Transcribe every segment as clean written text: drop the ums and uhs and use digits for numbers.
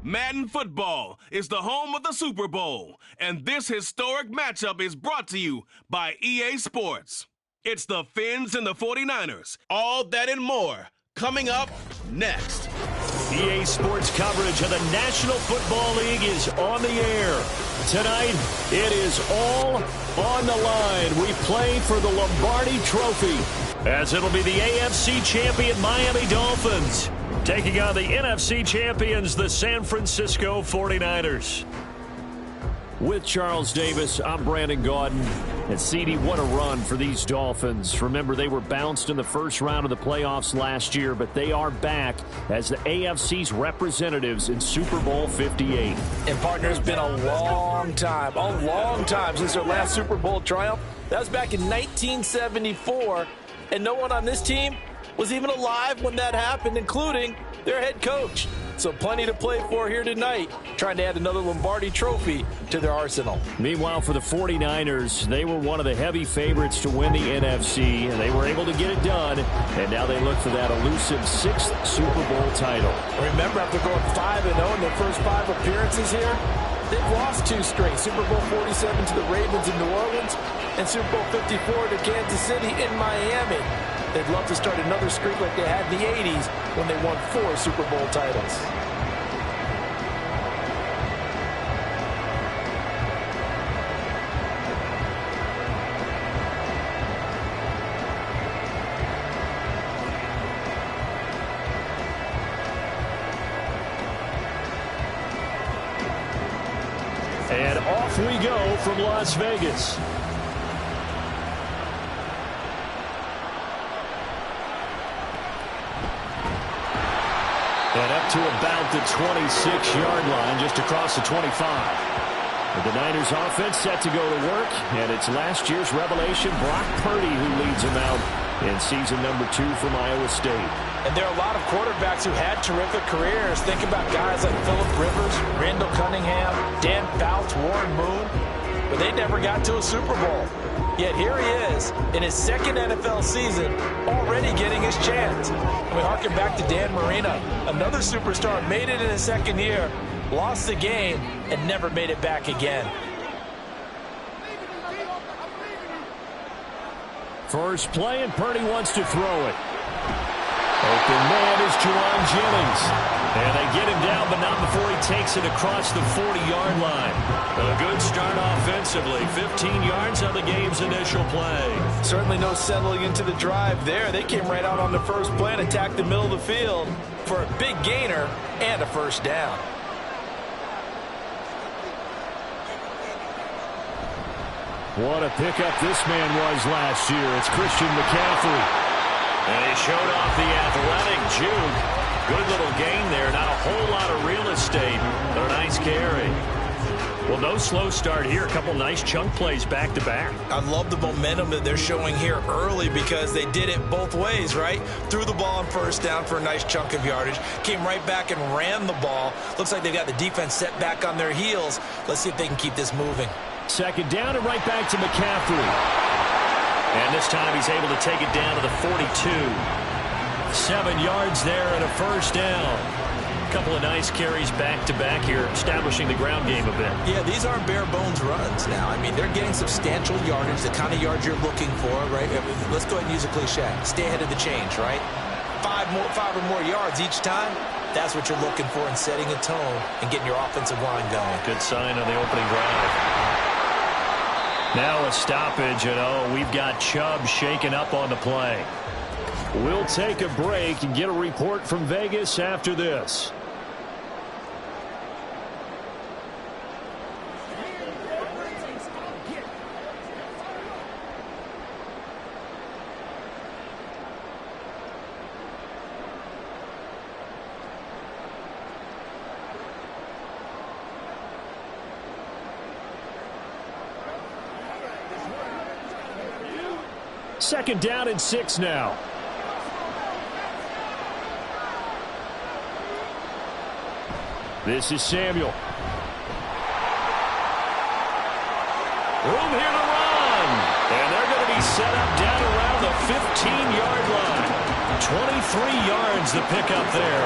Madden football is the home of the Super Bowl, and this historic matchup is brought to you by EA Sports. It's the Fins and the 49ers. All that and more coming up next. EA Sports coverage of the National Football League is on the air. Tonight, it is all on the line. We play for the Lombardi Trophy, as it'll be the AFC champion Miami Dolphins taking on the NFC champions, the San Francisco 49ers. With Charles Davis, I'm Brandon Gaudin. And CD, what a run for these Dolphins. Remember, they were bounced in the first round of the playoffs last year, but they are back as the AFC's representatives in Super Bowl 58. And, partner, it's been a long time since their last Super Bowl triumph. That was back in 1974, and no one on this team was even alive when that happened, including their head coach. So plenty to play for here tonight, trying to add another Lombardi Trophy to their arsenal. Meanwhile, for the 49ers, they were one of the heavy favorites to win the NFC, and they were able to get it done, and now they look for that elusive 6th Super Bowl title. Remember, after going 5-0 in their first 5 appearances here, they've lost 2 straight. Super Bowl 47 to the Ravens in New Orleans, and Super Bowl 54 to Kansas City in Miami. They'd love to start another streak like they had in the 80s when they won 4 Super Bowl titles. And off we go from Las Vegas. And up to about the 26-yard line, just across the 25. But the Niners offense set to go to work, and it's last year's revelation, Brock Purdy, who leads them out in season number 2 from Iowa State. And there are a lot of quarterbacks who had terrific careers. Think about guys like Phillip Rivers, Randall Cunningham, Dan Fouts, Warren Moon, but they never got to a Super Bowl. Yet here he is in his 2nd NFL season, already getting his chance. And we harken back to Dan Marino, another superstar, made it in his 2nd year, lost the game, and never made it back again. First play, and Purdy wants to throw it. Open man is Juwan Jennings. And they get him down, but not before he takes it across the 40-yard line. A good start offensively. 15 yards on the game's initial play. Certainly no settling into the drive there. They came right out on the first play and attacked the middle of the field for a big gainer and a first down. What a pickup this man was last year. It's Christian McCaffrey. And he showed off the athletic juke. Good little gain there. Not a whole lot of real estate, but a nice carry. Well, no slow start here. A couple nice chunk plays back-to-back. I love the momentum that they're showing here early because they did it both ways, right? Threw the ball on first down for a nice chunk of yardage. Came right back and ran the ball. Looks like they got the defense set back on their heels. Let's see if they can keep this moving. 2nd down and right back to McCaffrey. And this time he's able to take it down to the 42. 7 yards there and a first down. A couple of nice carries back-to-back here, establishing the ground game a bit. Yeah, these aren't bare-bones runs now. I mean, they're getting substantial yardage, the kind of yards you're looking for, right? Let's go ahead and use a cliche. Stay ahead of the change, right? 5 or more yards each time. That's what you're looking for in setting a tone and getting your offensive line going. Good sign on the opening drive. Now a stoppage, and we've got Chubb shaken up on the play. We'll take a break and get a report from Vegas after this. Second down and 6 now. This is Samuel. Room here to run. And they're going to be set up down around the 15-yard line. 23 yards the pickup there.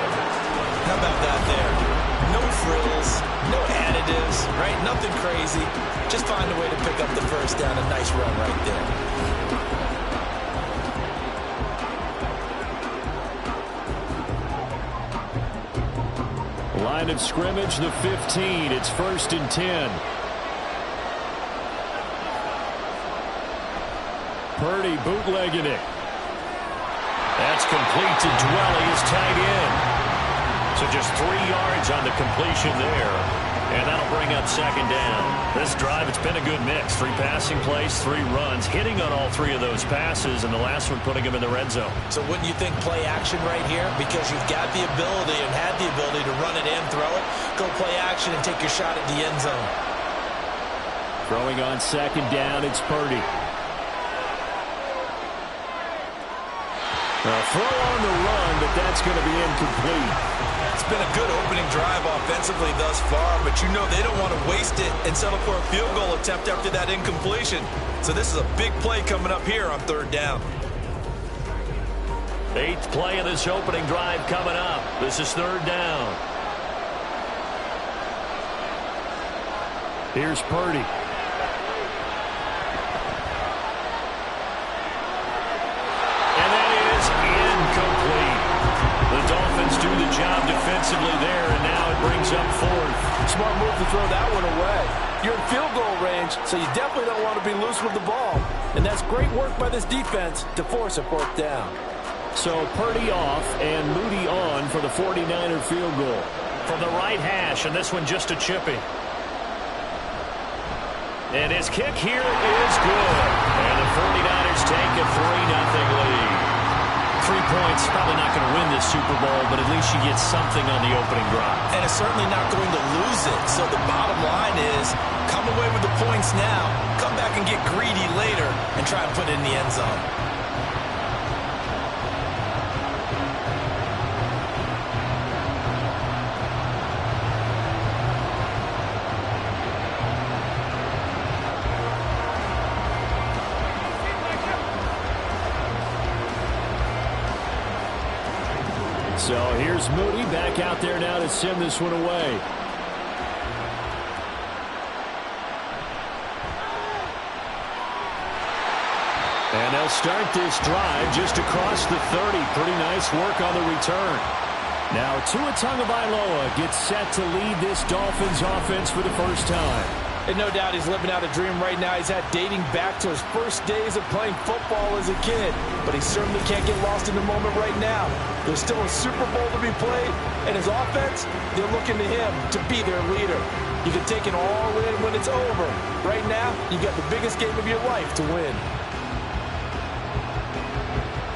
How about that there? No frills, no additives, right? Nothing crazy. Just find a way to pick up the first down. A nice run right there. Line of scrimmage, the 15. It's 1st and 10. Purdy bootlegging it. That's complete to Dwelly, his tight end. So just 3 yards on the completion there. And that'll bring up 2nd down. This drive, it's been a good mix. 3 passing plays, 3 runs, hitting on all 3 of those passes, and the last one putting him in the red zone. So wouldn't you think play action right here? Because you've got the ability and had the ability to run it and throw it. Go play action and take your shot at the end zone. Throwing on 2nd down, it's Purdy. A throw on the run, but that's going to be incomplete. It's been a good opening drive offensively thus far, but you know they don't want to waste it and settle for a field goal attempt after that incompletion. So this is a big play coming up here on 3rd down. 8th play of this opening drive coming up. This is 3rd down. Here's Purdy. Dolphins do the job defensively there, and now it brings up 4th. Smart move to throw that one away. You're in field goal range, so you definitely don't want to be loose with the ball. And that's great work by this defense to force a 4th down. So Purdy off and Moody on for the 49er field goal. From the right hash, and this one just a chipping. And his kick here is good. And the 49ers take a 3-0 lead. 3 points, probably not going to win this Super Bowl, but at least you get something on the opening drive. And it's certainly not going to lose it. So the bottom line is, come away with the points now, come back and get greedy later, and try and put it in the end zone. So here's Moody back out there now to send this one away. And they'll start this drive just across the 30. Pretty nice work on the return. Now Tua Tagovailoa gets set to lead this Dolphins offense for the first time. And no doubt he's living out a dream right now. He's had dating back to his first days of playing football as a kid. But he certainly can't get lost in the moment right now. There's still a Super Bowl to be played. And his offense, they're looking to him to be their leader. You can take it all in when it's over. Right now, you got the biggest game of your life to win.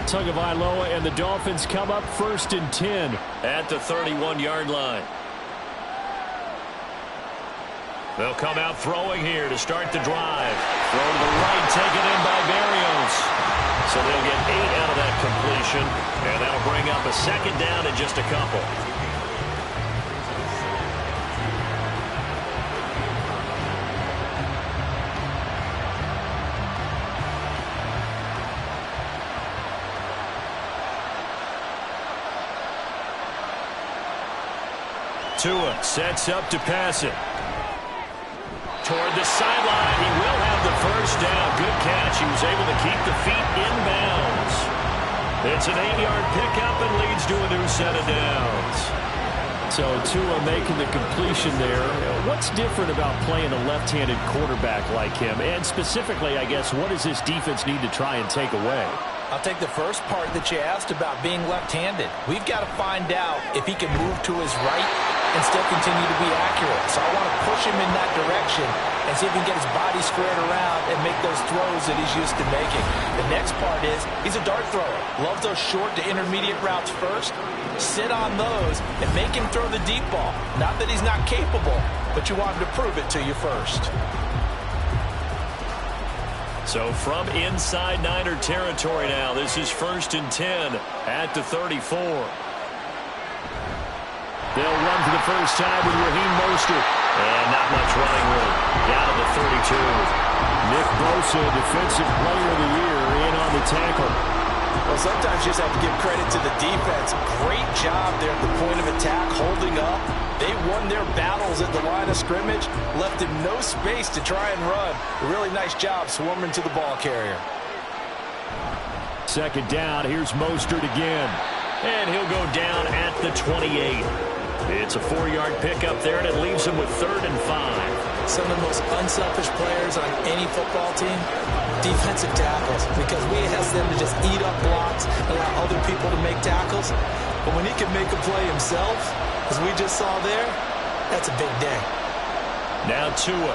Tagovailoa and the Dolphins come up 1st and 10 at the 31-yard line. They'll come out throwing here to start the drive. Throw to the right, taken in by Berrios. So they'll get 8 out of that completion, and that'll bring up a 2nd down in just a couple. Tua sets up to pass it. Toward the sideline, he will have the first down. Good catch. He was able to keep the feet inbounds. It's an 8-yard pickup and leads to a new set of downs. So Tua making the completion there. What's different about playing a left-handed quarterback like him? And specifically, I guess, what does this defense need to try and take away? I'll take the first part that you asked about being left-handed. We've got to find out if he can move to his right and still continue to be accurate. So I want to push him in that direction and see if he can get his body squared around and make those throws that he's used to making. The next part is he's a dart thrower. Loves those short to intermediate routes first. Sit on those and make him throw the deep ball. Not that he's not capable, but you want him to prove it to you first. So from inside Niner territory now, this is 1st and 10 at the 34. They'll run for the first time with Raheem Mostert. And not much running room. Down to the 32. Nick Bosa, Defensive Player of the Year, in on the tackle. Well, sometimes you just have to give credit to the defense. Great job there at the point of attack, holding up. They won their battles at the line of scrimmage, left him no space to try and run. A really nice job swarming to the ball carrier. Second down, here's Mostert again. And he'll go down at the 28. It's a 4-yard pickup there, and it leaves him with 3rd and 5. Some of the most unselfish players on any football team, defensive tackles, because we ask them to just eat up blocks, allow other people to make tackles. But when he can make a play himself, as we just saw there, that's a big day. Now Tua.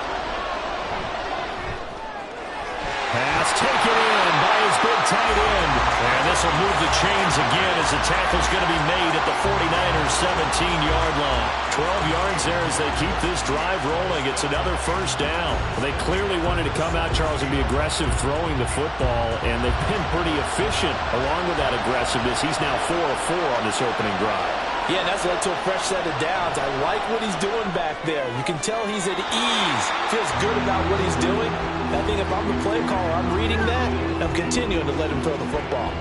Pass taken in by his big tight end. And this will move the chains again as the tackle's going to be made at the 49ers' 17-yard line. 12 yards there as they keep this drive rolling. It's another first down. They clearly wanted to come out, Charles, and be aggressive throwing the football, and they've been pretty efficient along with that aggressiveness. He's now 4 of 4 on this opening drive. Yeah, and that's led to a fresh set of downs. I like what he's doing back there. You can tell he's at ease. Feels good about what he's doing. I think if I'm the play caller, I'm reading that, and I'm continuing to let him throw the football.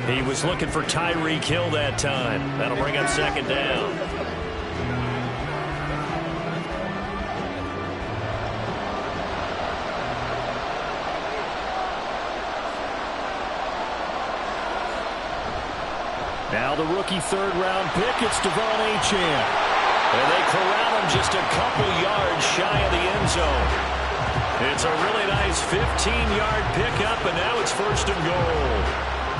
He was looking for Tyreek Hill that time. That'll bring up second down. Now the rookie third-round pick, it's Devon Achane. And they corral him just a couple yards shy of the end zone. It's a really nice 15-yard pickup, and now it's 1st and goal.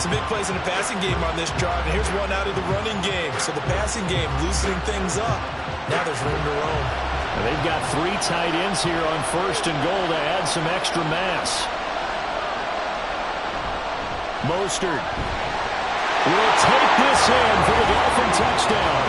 Some big plays in the passing game on this drive, and here's one out of the running game. So the passing game loosening things up. Now there's room to roam. And they've got 3 tight ends here on 1st and goal to add some extra mass. Mostert will take this in for the Dolphin touchdown.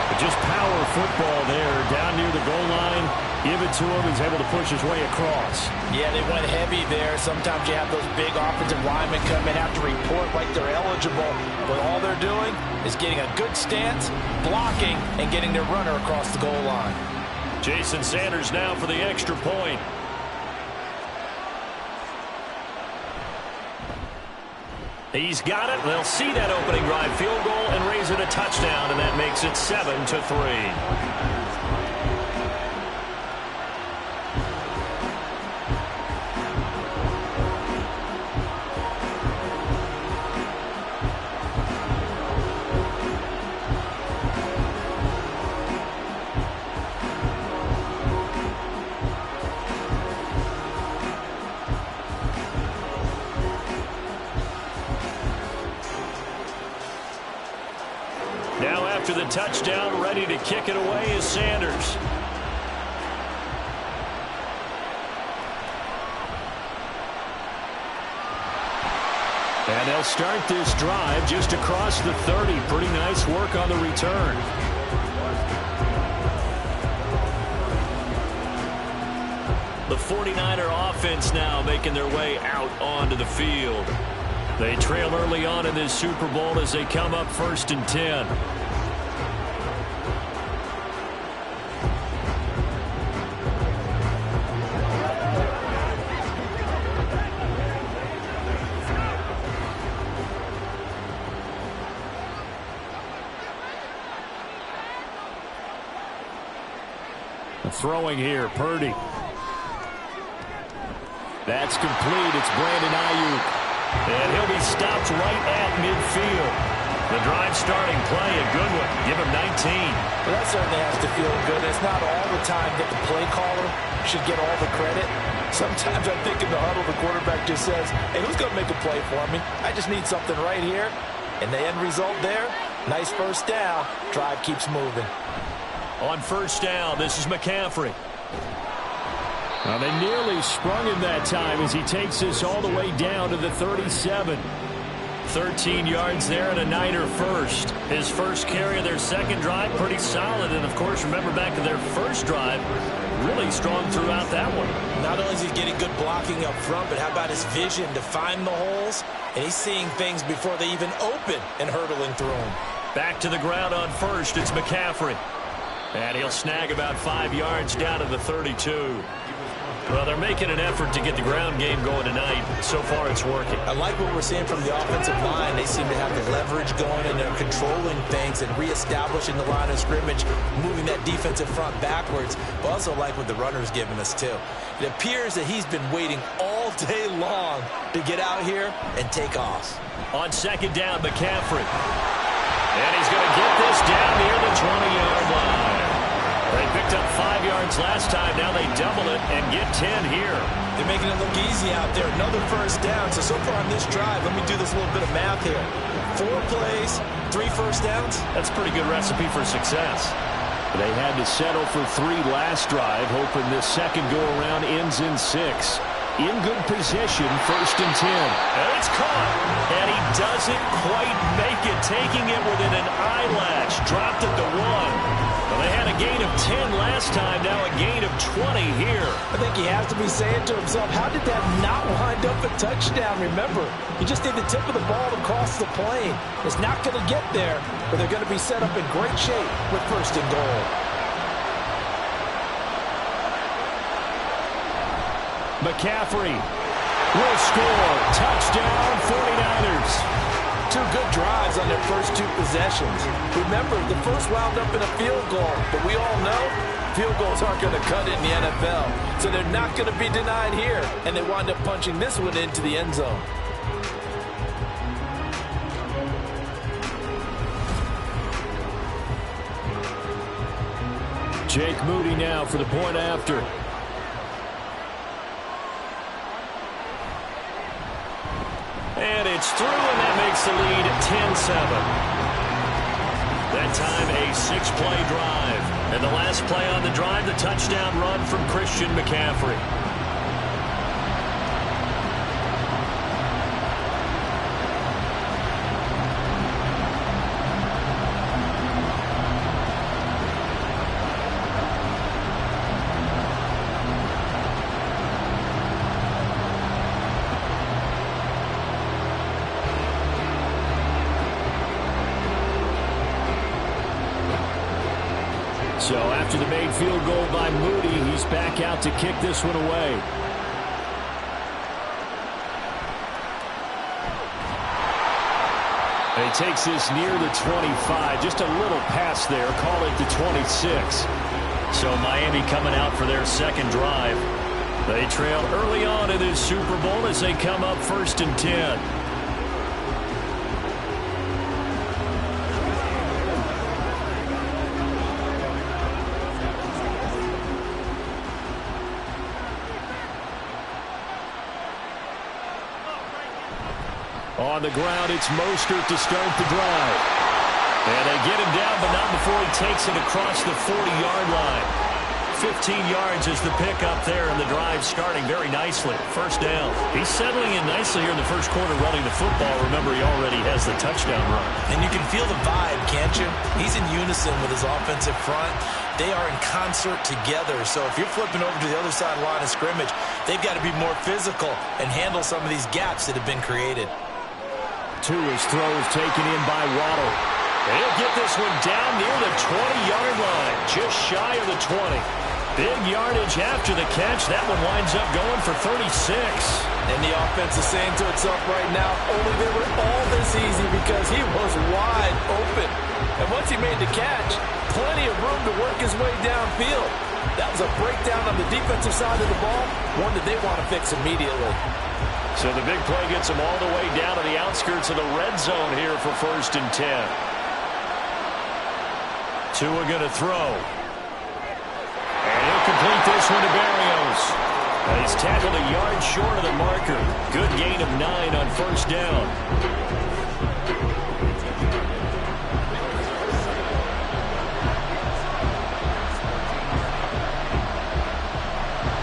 But just power football there down near the goal line. Give it to him. He's able to push his way across. Yeah, they went heavy there. Sometimes you have those big offensive linemen come in, have to report like they're eligible. But all they're doing is getting a good stance, blocking, and getting their runner across the goal line. Jason Sanders now for the extra point. He's got it. They'll see that opening drive field goal and raise it a touchdown, and that makes it 7-3. Now after the touchdown, ready to kick it away is Sanders. And they'll start this drive just across the 30. Pretty nice work on the return. The 49er offense now making their way out onto the field. They trail early on in this Super Bowl as they come up 1st and 10. Throwing here, Purdy. That's complete. It's Brandon Ayuk. And he'll be stopped right at midfield. The drive starting play, a good one. Give him 19. Well, that certainly has to feel good. It's not all the time that the play caller should get all the credit. Sometimes I think in the huddle, the quarterback just says, hey, who's going to make a play for me? I just need something right here. And the end result there, nice first down. Drive keeps moving. On 1st down, this is McCaffrey. Now they nearly sprung him that time as he takes this all the way down to the 37. 13 yards there and a Niner first. His first carry of their second drive, pretty solid. And, of course, remember back to their first drive, really strong throughout that one. Not only is he getting good blocking up front, but how about his vision to find the holes? And he's seeing things before they even open and hurtling through them. Back to the ground on 1st, it's McCaffrey. And he'll snag about 5 yards down to the 32. Well, they're making an effort to get the ground game going tonight. So far, it's working. I like what we're seeing from the offensive line. They seem to have the leverage going, and they're controlling things and reestablishing the line of scrimmage, moving that defensive front backwards. But also like what the runner's giving us, too. It appears that he's been waiting all day long to get out here and take off. On second down, McCaffrey. And he's going to get this down near the 20-yard line. They picked up 5 yards last time. Now they double it and get 10 here. They're making it look easy out there. Another first down. So far on this drive, let me do this little bit of math here. 4 plays, 3 first downs. That's a pretty good recipe for success. They had to settle for 3 last drive, hoping this second go-around ends in 6. In good position, 1st and 10. And it's caught. And he doesn't quite make it, taking it within an eyelash. Dropped it to 1. Well, they had a gain of 10 last time, now a gain of 20 here. I think he has to be saying to himself, how did that not wind up a touchdown? Remember, you just need the tip of the ball to cross the plane. It's not going to get there, but they're going to be set up in great shape with 1st and goal. McCaffrey will score. Touchdown, 49ers. 2 good drives on their first 2 possessions. Remember, the first wound up in a field goal, but we all know field goals aren't going to cut it in the NFL. So they're not going to be denied here, and they wind up punching this one into the end zone. Jake Moody now for the point after. And it's through, and that makes the lead 10-7. That time, a 6-play drive. And the last play on the drive, the touchdown run from Christian McCaffrey. So after the made field goal by Moody, he's back out to kick this one away. And he takes this near the 25. Just a little pass there. Call it the 26. So Miami coming out for their second drive. They trailed early on in this Super Bowl as they come up 1st and 10. On the ground, it's Mostert to start the drive. And they get him down, but not before he takes it across the 40-yard line. 15 yards is the pickup there, and the drive starting very nicely. 1st down. He's settling in nicely here in the first quarter running the football. Remember, he already has the touchdown run. And you can feel the vibe, can't you? He's in unison with his offensive front. They are in concert together. So if you're flipping over to the other side of the line of scrimmage, they've got to be more physical and handle some of these gaps that have been created. Tua's throw is taken in by Waddle. And he'll get this one down near the 20-yard line, just shy of the 20. Big yardage after the catch. That one winds up going for 36. And the offense is saying to itself right now, only they were all this easy because he was wide open. And once he made the catch, plenty of room to work his way downfield. That was a breakdown on the defensive side of the ball, one that they want to fix immediately. So the big play gets them all the way down to the outskirts of the red zone here for 1st and 10. Tua going to throw. And he'll complete this one to Berrios. And he's tackled a yard short of the marker. Good gain of 9 on 1st down.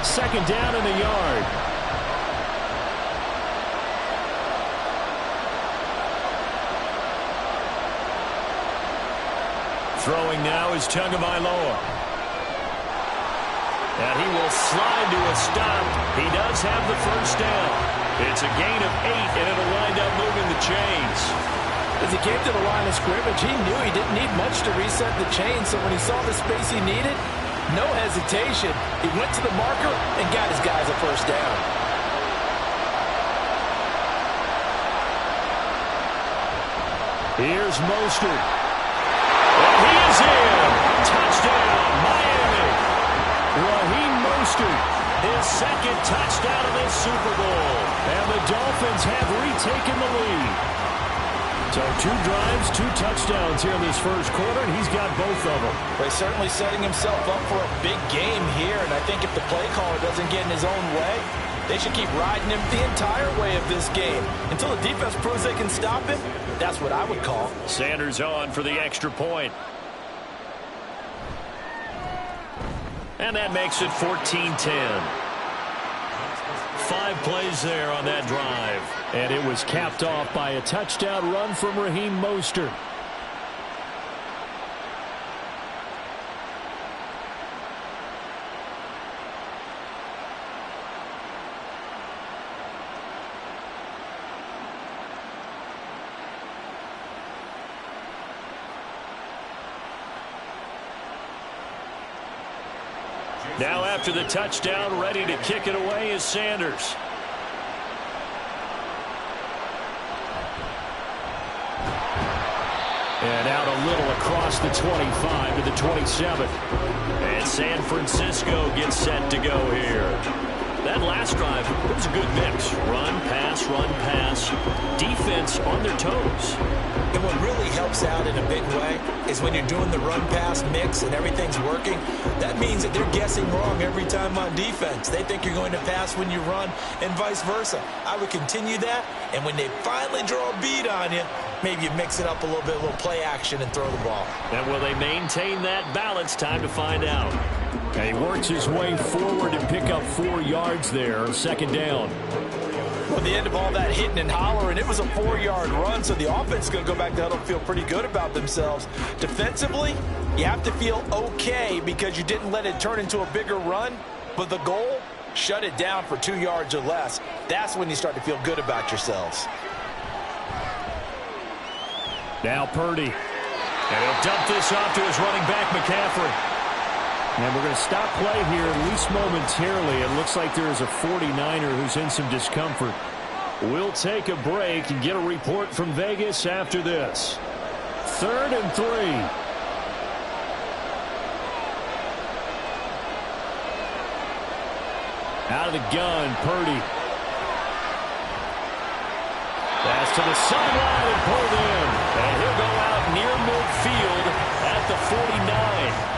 Second down in the yard. Throwing now is Tagovailoa. And he will slide to a stop. He does have the 1st down. It's a gain of 8, and it'll wind up moving the chains. As he came to the line of scrimmage, he knew he didn't need much to reset the chains. So when he saw the space he needed, No hesitation. He went to the marker and got his guys a first down. Here's Mostert. And he is in. Touchdown, Miami. Raheem Mostert, his second touchdown of this Super Bowl. And the Dolphins have retaken the lead. So 2 drives, 2 touchdowns here in this first quarter, and he's got both of them. Well, he's certainly setting himself up for a big game here, and I think if the play caller doesn't get in his own way, they should keep riding him the entire way of this game. Until the defense proves they can stop him, that's what I would call. Sanders on for the extra point. And that makes it 14-10. 5 plays there on that drive. And it was capped off by a touchdown run from Raheem Mostert. Now after the touchdown, ready to kick it away is Sanders. And out a little across the 25 to the 27. And San Francisco gets set to go here. That last drive, it was a good mix. Run, pass, defense on their toes. And what really helps out in a big way is when you're doing the run-pass mix and everything's working, that means that they're guessing wrong every time on defense. They think you're going to pass when you run and vice versa. I would continue that, and when they finally draw a bead on you, maybe you mix it up a little bit, a little play action, and throw the ball. And will they maintain that balance? Time to find out. And he works his way forward to pick up 4 yards there, second down. Well, the end of all that hitting and hollering, it was a 4-yard run, so the offense is going to go back to huddle and feel pretty good about themselves. Defensively, you have to feel okay because you didn't let it turn into a bigger run, but the goal, shut it down for 2 yards or less. That's when you start to feel good about yourselves. Now Purdy. And he'll dump this off to his running back, McCaffrey. And we're going to stop play here, at least momentarily. It looks like there is a 49er who's in some discomfort. We'll take a break and get a report from Vegas after this. 3rd and 3. Out of the gun, Purdy. Pass to the sideline and pulled in. And he'll go out near midfield at the 49.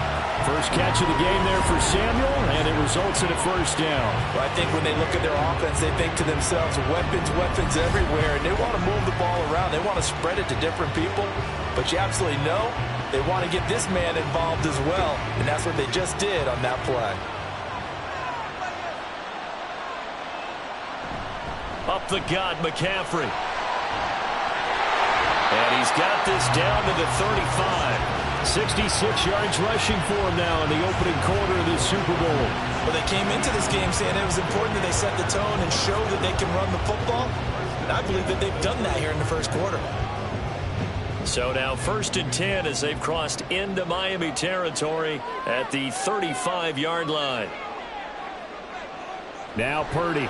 First catch of the game there for Samuel, and it results in a first down. Well, I think when they look at their offense, they think to themselves, weapons everywhere, and they want to move the ball around. They want to spread it to different people, but you absolutely know they want to get this man involved as well, and that's what they just did on that play. Up the gut, McCaffrey. And he's got this down to the 35. 66 yards rushing for him now in the opening quarter of this Super Bowl. Well, they came into this game saying it was important that they set the tone and show that they can run the football. And I believe that they've done that here in the first quarter. So now 1st and 10 as they've crossed into Miami territory at the 35-yard line. Now Purdy.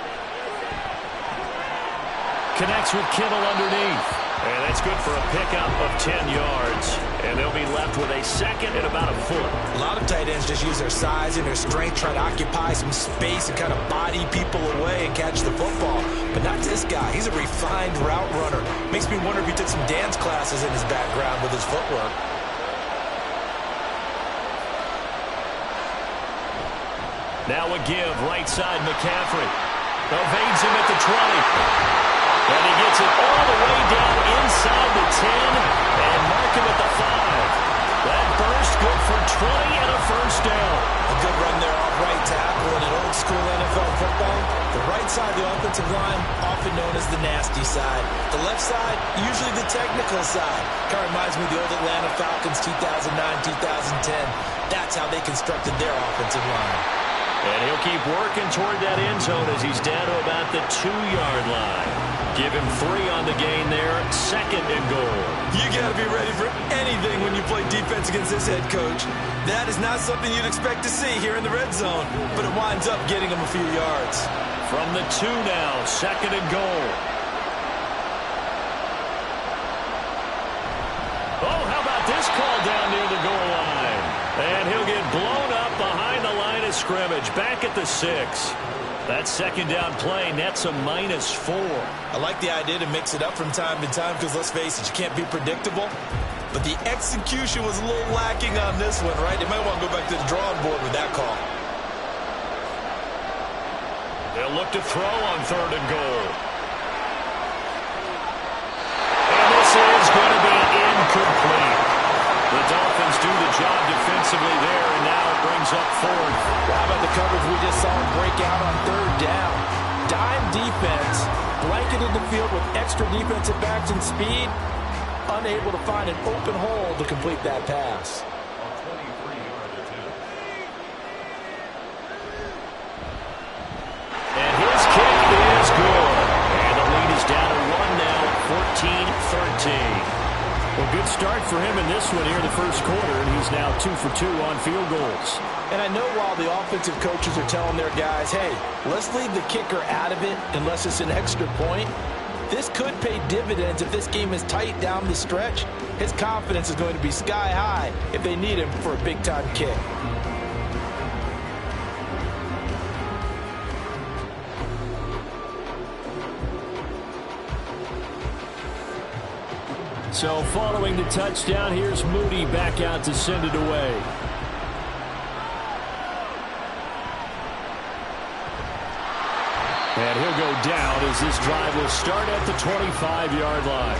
Connects with Kittle underneath. And that's good for a pickup of 10 yards. And they'll be left with a second and about a foot. A lot of tight ends just use their size and their strength, try to occupy some space and kind of body people away and catch the football. But not this guy. He's a refined route runner. Makes me wonder if he took some dance classes in his background with his footwork. Now a give, right side McCaffrey. Evades him at the 20. And he gets it all the way down inside the 10 and mark him at the 5. That burst good for 20 and a first down. A good run there off right tackle in an old school NFL football. The right side of the offensive line, often known as the nasty side. The left side, usually the technical side. Kind of reminds me of the old Atlanta Falcons 2009, 2010. That's how they constructed their offensive line. And he'll keep working toward that end zone as he's down to about the 2-yard line. Give him 3 on the gain there. 2nd and goal. You got to be ready for anything when you play defense against this head coach. That is not something you'd expect to see here in the red zone, but it winds up getting him a few yards. From the 2 now, 2nd and goal. Oh, how about this call down near the goal line? And he'll get blown up behind the line of scrimmage, back at the 6. That 2nd down play nets a -4. I like the idea to mix it up from time to time because, let's face it, you can't be predictable. But the execution was a little lacking on this one, right? They might want to go back to the drawing board with that call. They'll look to throw on 3rd and goal. And this is going to be incomplete. The Dolphins do the job defensively there, and now it brings up 4th. How about the coverage we just saw him break out on 3rd down? Dime defense, blanketed the field with extra defensive backs and speed, unable to find an open hole to complete that pass. And his kick is good. And the lead is down to 1 now at 14-13. Well, good start for him in this one here in the first quarter, and he's now 2 for 2 on field goals. And I know while the offensive coaches are telling their guys, hey, let's leave the kicker out of it unless it's an extra point, this could pay dividends if this game is tight down the stretch. His confidence is going to be sky high if they need him for a big-time kick. So following the touchdown, here's Moody back out to send it away. And he'll go down as this drive will start at the 25-yard line.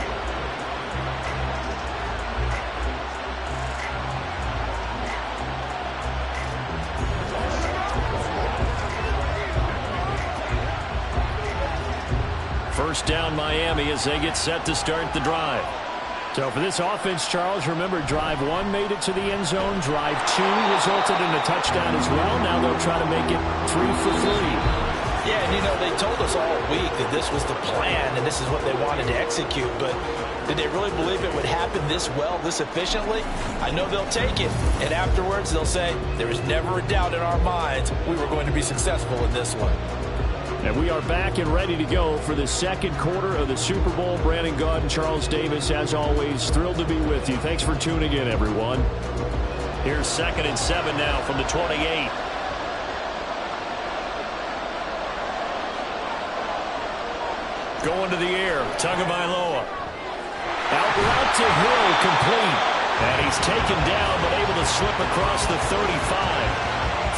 First down Miami as they get set to start the drive. So for this offense, Charles, remember, drive 1 made it to the end zone. Drive 2 resulted in a touchdown as well. Now they'll try to make it 3 for 3. Yeah, and you know, they told us all week that this was the plan and this is what they wanted to execute, but did they really believe it would happen this well, this efficiently? I know they'll take it, and afterwards they'll say, there was never a doubt in our minds we were going to be successful in this one. And we are back and ready to go for the second quarter of the Super Bowl. Brandon Gaud and Charles Davis, as always, thrilled to be with you. Thanks for tuning in, everyone. Here's 2nd and 7 now from the 28. Going to the air, Tagovailoa. Out route to Hill, complete. And he's taken down, but able to slip across the 35.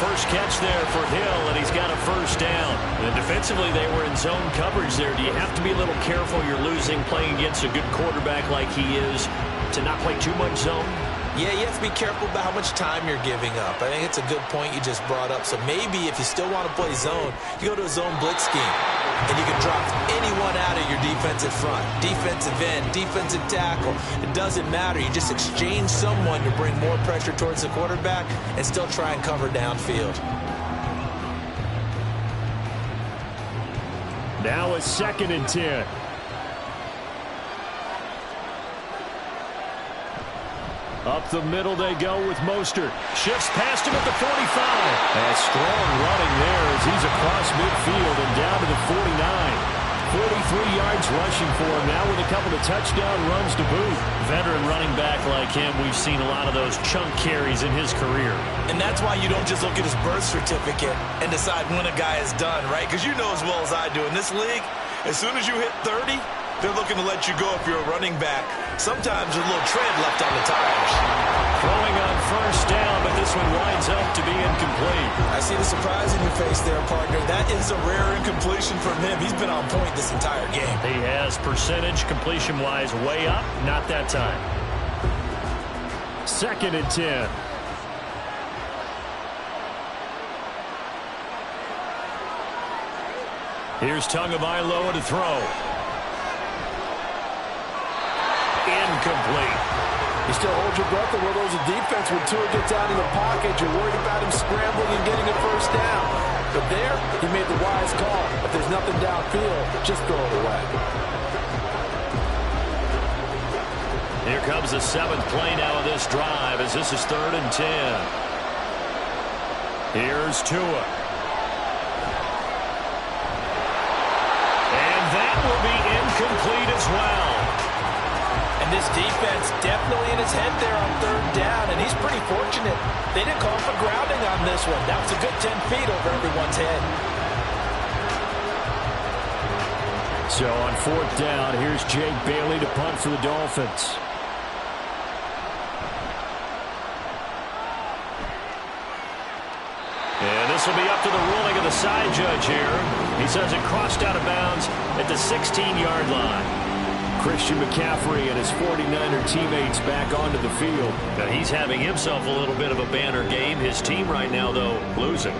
First catch there for Hill, and he's got a first down. And defensively, they were in zone coverage there. Do you have to be a little careful? You're losing, playing against a good quarterback like he is, to not play too much zone? Yeah, you have to be careful about how much time you're giving up. I think it's a good point you just brought up. So maybe if you still want to play zone, you go to a zone blitz scheme. And you can drop anyone out of your defensive front. Defensive end, defensive tackle. It doesn't matter. You just exchange someone to bring more pressure towards the quarterback and still try and cover downfield. Now a 2nd and 10. Up the middle they go with Mostert. Shifts past him at the 45. A strong running there as he's across midfield and down to the 49. 43 yards rushing for him now with a couple of touchdown runs to boot. Veteran running back like him, we've seen a lot of those chunk carries in his career. And that's why you don't just look at his birth certificate and decide when a guy is done, right? Because you know as well as I do, in this league, as soon as you hit 30, they're looking to let you go if you're a running back. Sometimes there's a little tread left on the tires. Throwing on first down, but this one winds up to be incomplete. I see the surprise in your face there, partner. That is a rare incompletion from him. He's been on point this entire game. He has percentage completion-wise way up. Not that time. 2nd and 10. Here's Tagovailoa to throw. Incomplete. You still hold your breath and roll those a defense when Tua gets out of the pocket. You're worried about him scrambling and getting a first down. But there, he made the wise call. If there's nothing downfield, just throw it away. Here comes the 7th play now of this drive as this is 3rd and 10. Here's Tua. And that will be incomplete as well. And this defense definitely in his head there on 3rd down, and he's pretty fortunate. They didn't call for grounding on this one. That was a good 10 feet over everyone's head. So on 4th down, here's Jake Bailey to punt for the Dolphins. And this will be up to the ruling of the side judge here. He says it crossed out of bounds at the 16-yard line. Christian McCaffrey and his 49er teammates back onto the field. Now he's having himself a little bit of a banner game. His team right now, though, losing.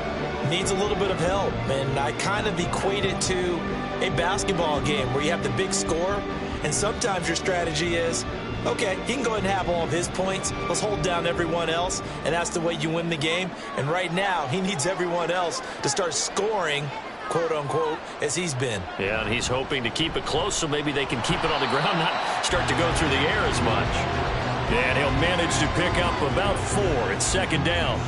Needs a little bit of help, and I kind of equate it to a basketball game where you have the big score, and sometimes your strategy is, okay, he can go ahead and have all of his points. Let's hold down everyone else, and that's the way you win the game. And right now, he needs everyone else to start scoring, quote-unquote, as he's been. Yeah, and he's hoping to keep it close so maybe they can keep it on the ground, not start to go through the air as much. And he'll manage to pick up about 4 at 2nd down.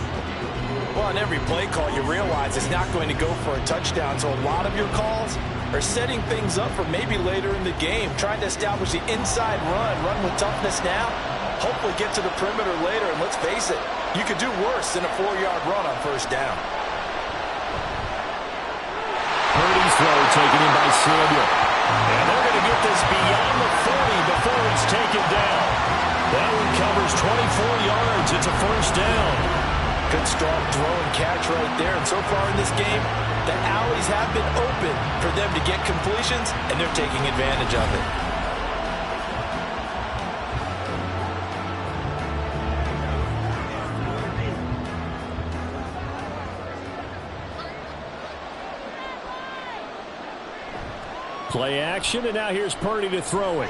Well, on every play call, you realize it's not going to go for a touchdown, so a lot of your calls are setting things up for maybe later in the game, trying to establish the inside run with toughness now, hopefully get to the perimeter later, and let's face it, you could do worse than a 4-yard run on 1st down. Purdy's throw taken in by Samuel. And they're going to get this beyond the 40 before it's taken down. That one covers 24 yards. It's a 1st down. Good strong throw and catch right there. And so far in this game, the alleys have been open for them to get completions, and they're taking advantage of it. Play action, and now here's Purdy to throw it.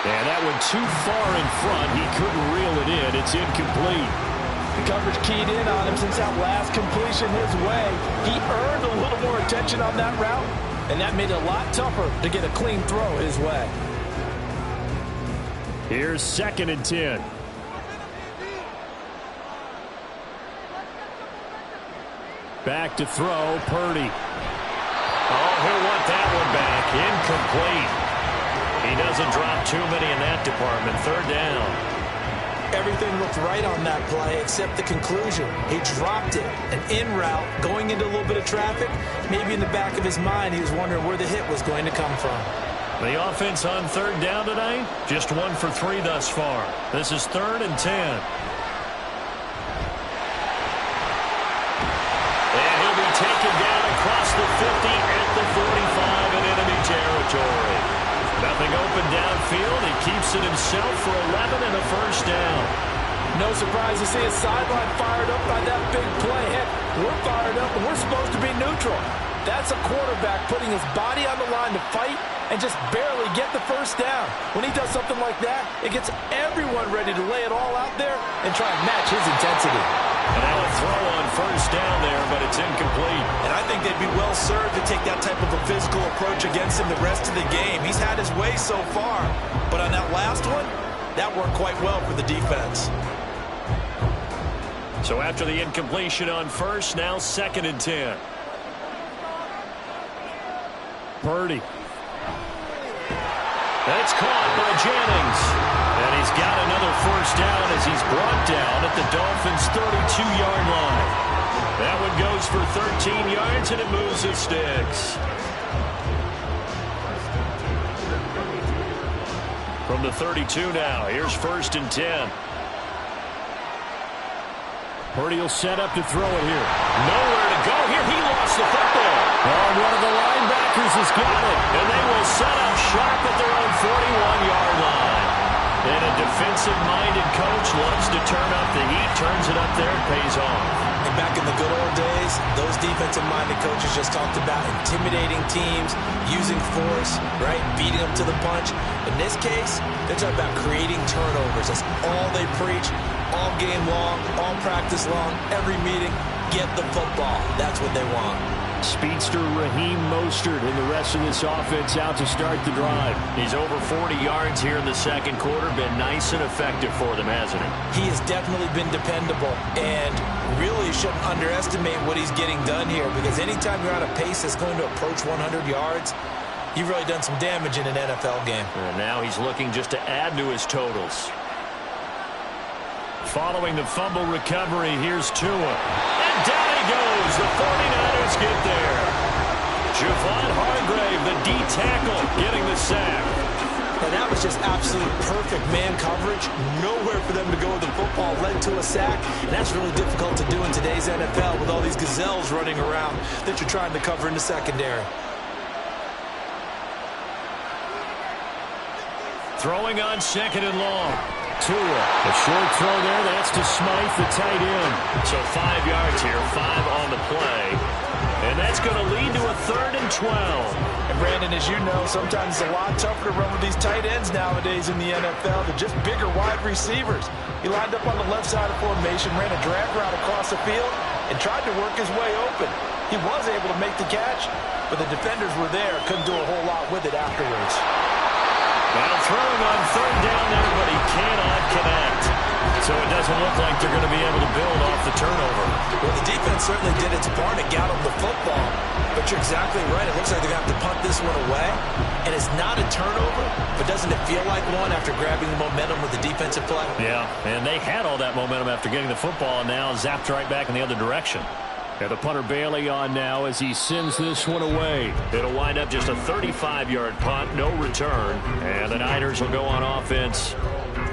And that one too far in front. He couldn't reel it in. It's incomplete. The coverage keyed in on him since that last completion his way. He earned a little more attention on that route, and that made it a lot tougher to get a clean throw his way. Here's 2nd and 10. Back to throw, Purdy. Oh, he'll want that one back. Incomplete. He doesn't drop too many in that department. 3rd down. Everything looked right on that play except the conclusion. He dropped it. An in route, going into a little bit of traffic. Maybe in the back of his mind, he was wondering where the hit was going to come from. The offense on 3rd down tonight, just 1 for 3 thus far. This is 3rd and 10. And he'll be taken down across the 50 at the 45 in enemy territory. Nothing open downfield. He keeps it himself for 11 and a 1st down. No surprise to see his sideline fired up by that big play. Heck, we're fired up and we're supposed to be neutral. That's a quarterback putting his body on the line to fight and just barely get the 1st down. When he does something like that, it gets everyone ready to lay it all out there and try and match his intensity. And now a throw on 1st down there, but it's incomplete. And I think they'd be well served to take that type of a physical approach against him the rest of the game. He's had his way so far, but on that last one, that worked quite well for the defense. So after the incompletion on 1st, now 2nd and 10. Purdy. That's caught by Jennings. And he's got another 1st down as he's brought down at the Dolphins' 32-yard line. That one goes for 13 yards, and it moves his sticks. From the 32 now, here's 1st and 10. Purdy will set up to throw it here. Nowhere to go here. He lost the football. Oh, one of the linebackers has got it. And they will set up sharp at their own 41-yard line. And a defensive-minded coach loves to turn up the heat, turns it up there, and pays off. And back in the good old days, those defensive-minded coaches just talked about intimidating teams, using force, right, beating them to the punch. In this case, they're talking about creating turnovers. That's all they preach, all game long, all practice long, every meeting. Get the football. That's what they want. Speedster Raheem Mostert and the rest of this offense out to start the drive. He's over 40 yards here in the second quarter. Been nice and effective for them, hasn't he? He has definitely been dependable, and really shouldn't underestimate what he's getting done here, because anytime you're on a pace that's going to approach 100 yards, you've really done some damage in an NFL game. And now he's looking just to add to his totals. Following the fumble recovery, here's Tua. And down he goes. The 49ers get there. Javon Hargrave, the D tackle, getting the sack. And that was just absolute perfect man coverage. Nowhere for them to go with the football. Led to a sack. And that's really difficult to do in today's NFL with all these gazelles running around that you're trying to cover in the secondary. Throwing on second and long. Tua, a short throw there. That's to Smythe, the tight end. So 5 yards here, 5 on the play. And that's going to lead to a 3rd and 12. And Brandon, as you know, sometimes it's a lot tougher to run with these tight ends nowadays in the NFL. They're just bigger wide receivers. He lined up on the left side of formation, ran a drag route across the field, and tried to work his way open. He was able to make the catch, but the defenders were there. Couldn't do a whole lot with it afterwards. Now throwing on 3rd down there, but he cannot connect. So it doesn't look like they're going to be able to build off the turnover. Well, the defense certainly did its part and got him the football. But you're exactly right. It looks like they're going to have to punt this one away. And it's not a turnover, but doesn't it feel like one after grabbing the momentum with the defensive play? Yeah, and they had all that momentum after getting the football, and now zapped right back in the other direction. And the punter Bailey on now as he sends this one away. It'll wind up just a 35-yard punt, no return. And the Niners will go on offense,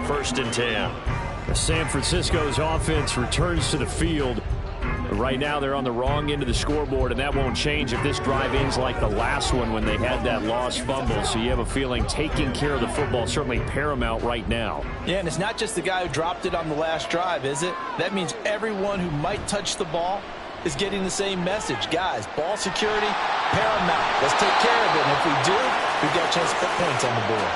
1st and 10. San Francisco's offense returns to the field. Right now they're on the wrong end of the scoreboard, and that won't change if this drive ends like the last one when they had that lost fumble. So you have a feeling taking care of the football is certainly paramount right now. Yeah, and it's not just the guy who dropped it on the last drive, is it? That means everyone who might touch the ball is getting the same message. Guys, ball security, paramount. Let's take care of it. And if we do, we've got a chance to put points on the board.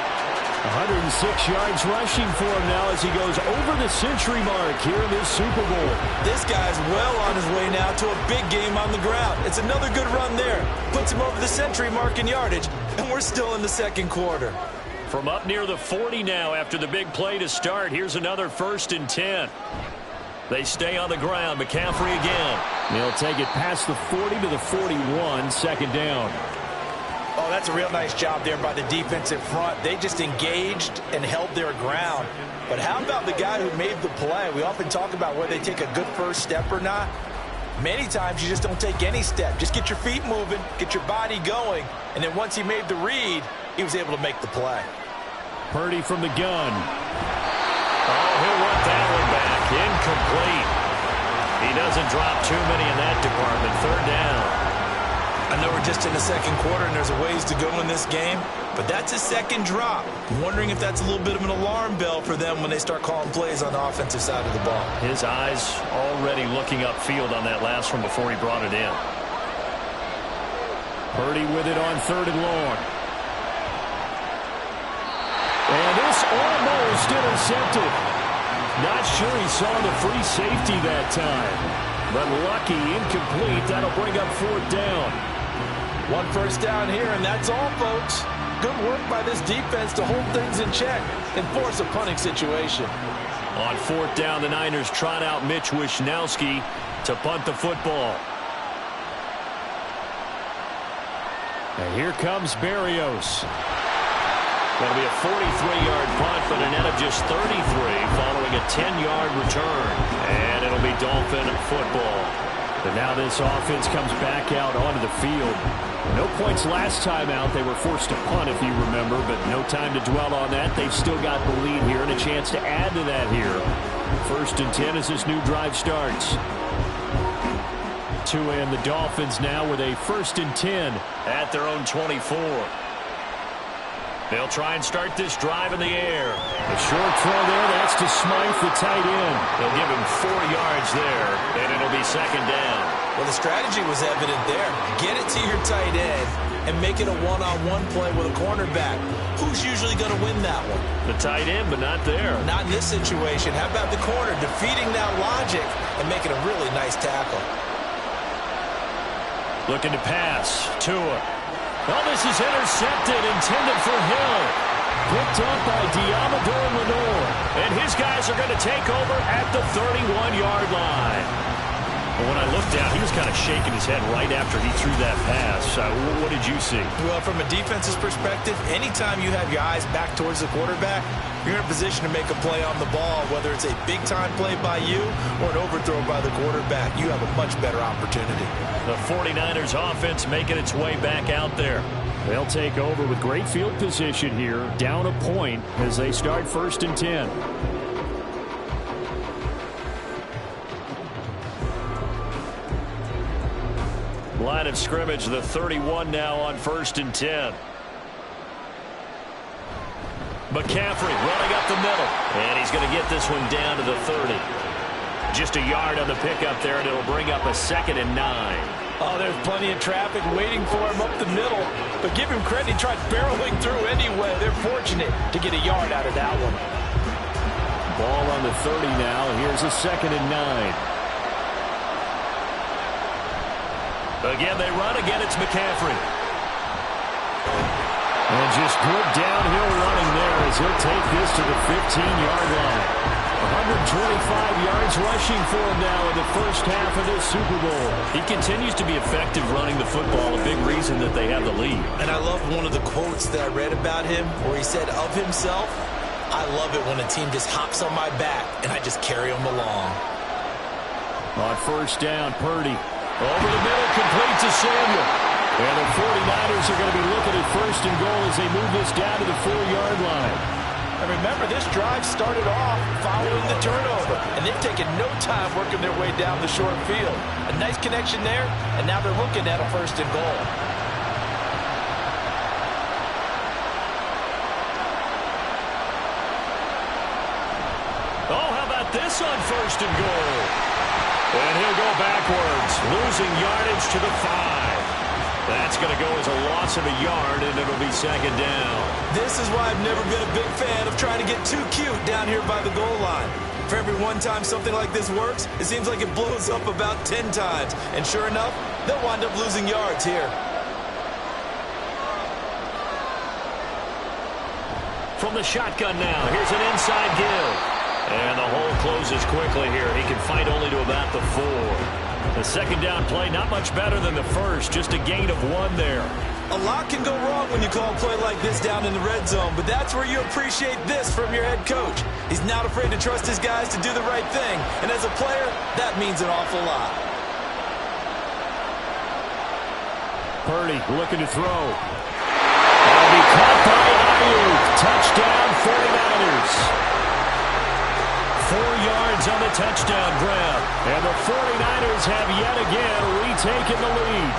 106 yards rushing for him now as he goes over the century mark here in this Super Bowl. This guy's well on his way now to a big game on the ground. It's another good run there. Puts him over the century mark in yardage, and we're still in the second quarter. From up near the 40 now after the big play to start, here's another 1st and 10. They stay on the ground. McCaffrey again. They'll take it past the 40 to the 41, 2nd down. Oh, that's a real nice job there by the defense in front. They just engaged and held their ground. But how about the guy who made the play? We often talk about whether they take a good first step or not. Many times you just don't take any step. Just get your feet moving, get your body going, and then once he made the read, he was able to make the play. Purdy from the gun. Oh, he'll want that one back. Incomplete. He doesn't drop too many in that department. 3rd down. I know we're just in the second quarter and there's a ways to go in this game, but that's his second drop. I'm wondering if that's a little bit of an alarm bell for them when they start calling plays on the offensive side of the ball. His eyes already looking upfield on that last one before he brought it in. Purdy with it on 3rd and long. And this almost intercepted. Not sure he saw the free safety that time. But lucky, incomplete. That'll bring up 4th down. 1 first down here, and that's all, folks. Good work by this defense to hold things in check and force a punting situation. On 4th down, the Niners trot out Mitch Wishnowsky to punt the football. And here comes Berrios. That'll be a 43-yard punt, but a net of just 33 following a 10-yard return. And it'll be Dolphin football. But now this offense comes back out onto the field. No points last time out. They were forced to punt, if you remember, but no time to dwell on that. They've still got the lead here and a chance to add to that here. 1st and 10 as this new drive starts. Tua and the Dolphins now with a 1st and 10 at their own 24. They'll try and start this drive in the air. A short throw there. That's to Smythe, the tight end. They'll give him 4 yards there, and it'll be 2nd down. Well, the strategy was evident there. Get it to your tight end and make it a one-on-one play with a cornerback. Who's usually going to win that one? The tight end, but not there. Not in this situation. How about the corner defeating that logic and making a really nice tackle? Looking to pass. Tua. Oh, this is intercepted, intended for Hill. Picked up by Diamador Lenore. And his guys are going to take over at the 31-yard line. Well, when I looked down, he was kind of shaking his head right after he threw that pass. What did you see? Well, from a defense's perspective, anytime you have your eyes back towards the quarterback, you're in a position to make a play on the ball, whether it's a big-time play by you or an overthrow by the quarterback. You have a much better opportunity. The 49ers offense making its way back out there. They'll take over with great field position here, down a point as they start 1st and 10. Line of scrimmage, the 31 now on 1st and 10. McCaffrey running up the middle. And he's going to get this one down to the 30. Just a yard on the pickup there, and it'll bring up a 2nd and 9. Oh, there's plenty of traffic waiting for him up the middle. But give him credit, he tried barreling through anyway. They're fortunate to get a yard out of that one. Ball on the 30 now. Here's a 2nd and 9. Again, they run. Again, it's McCaffrey. And just good downhill running there as he'll take this to the 15-yard line. 125 yards rushing for him now in the first half of this Super Bowl. He continues to be effective running the football, a big reason that they have the lead. And I love one of the quotes that I read about him where he said of himself, "I love it when a team just hops on my back and I just carry them along." On 1st down, Purdy. Over the middle, complete to Samuel. And the 49ers are going to be looking at 1st and goal as they move this down to the 4-yard line. And remember, this drive started off following the turnover, and they've taken no time working their way down the short field. A nice connection there, and now they're looking at a 1st and goal. Oh, how about this on 1st and goal? And he'll go backwards, losing yardage to the 5. That's going to go as a loss of a yard, and it'll be 2nd down. This is why I've never been a big fan of trying to get too cute down here by the goal line. For every one time something like this works, it seems like it blows up about 10 times. And sure enough, they'll wind up losing yards here. From the shotgun now, here's an inside give. And the hole closes quickly here. He can fight only to about the 4. The 2nd down play, not much better than the first. Just a gain of 1 there. A lot can go wrong when you call a play like this down in the red zone, but that's where you appreciate this from your head coach. He's not afraid to trust his guys to do the right thing, and as a player, that means an awful lot. Purdy looking to throw. That'll be caught by Ayuk. Touchdown, 49ers. 4 yards on the touchdown grab. And the 49ers have yet again retaken the lead.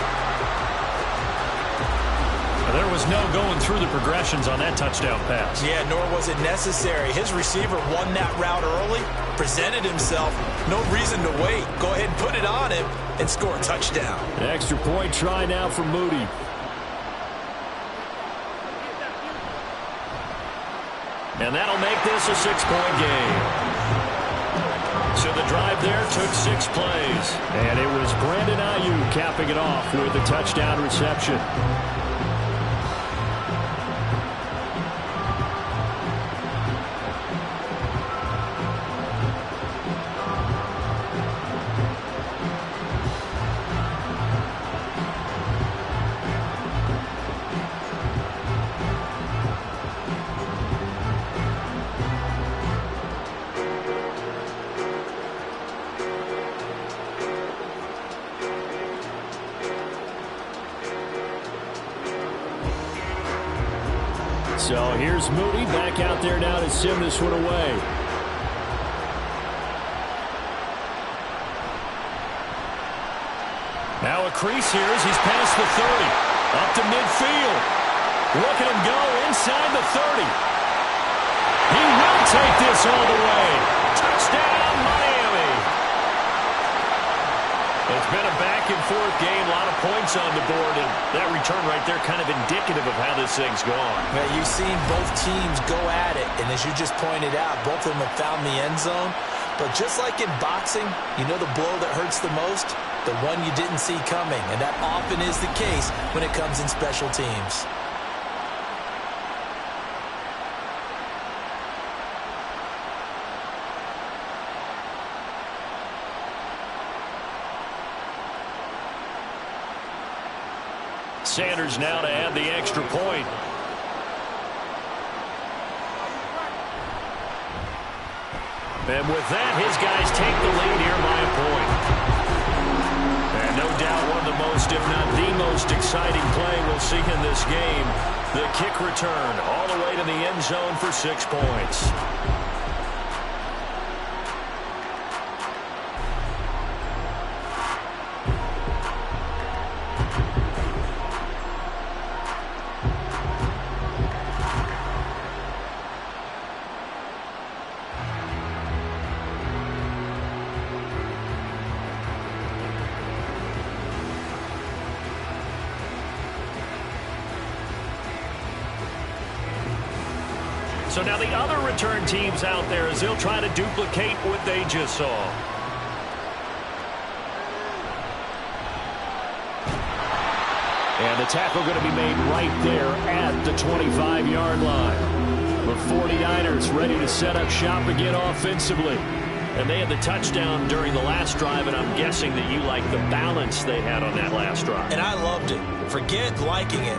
There was no going through the progressions on that touchdown pass. Yeah, nor was it necessary. His receiver won that route early, presented himself. No reason to wait. Go ahead and put it on him and score a touchdown. An extra point try now for Moody. And that'll make this a 6-point game. So the drive there took 6 plays. And it was Brandon Ayuk capping it off with a touchdown reception. So here's Moody back out there now to send this one away. Now a crease here as he's past the 30. Up to midfield. Look at him go inside the 30. He will take this all the way. Touchdown, Miami. It's been a back-and-forth game, a lot of points on the board, and that return right there kind of indicative of how this thing's gone. Man, you've seen both teams go at it, and as you just pointed out, both of them have found the end zone. But just like in boxing, you know the blow that hurts the most? the one you didn't see coming, and that often is the case when it comes in special teams. Sanders now to add the extra point. And with that, his guys take the lead here by a point. And no doubt one of the most, if not the most exciting play we'll see in this game. The kick return all the way to the end zone for 6 points. So now the other return teams out there as they'll try to duplicate what they just saw. And the tackle going to be made right there at the 25-yard line. The 49ers ready to set up shop again offensively. And they had the touchdown during the last drive, and I'm guessing that you like the balance they had on that last drive. And I loved it. Forget liking it.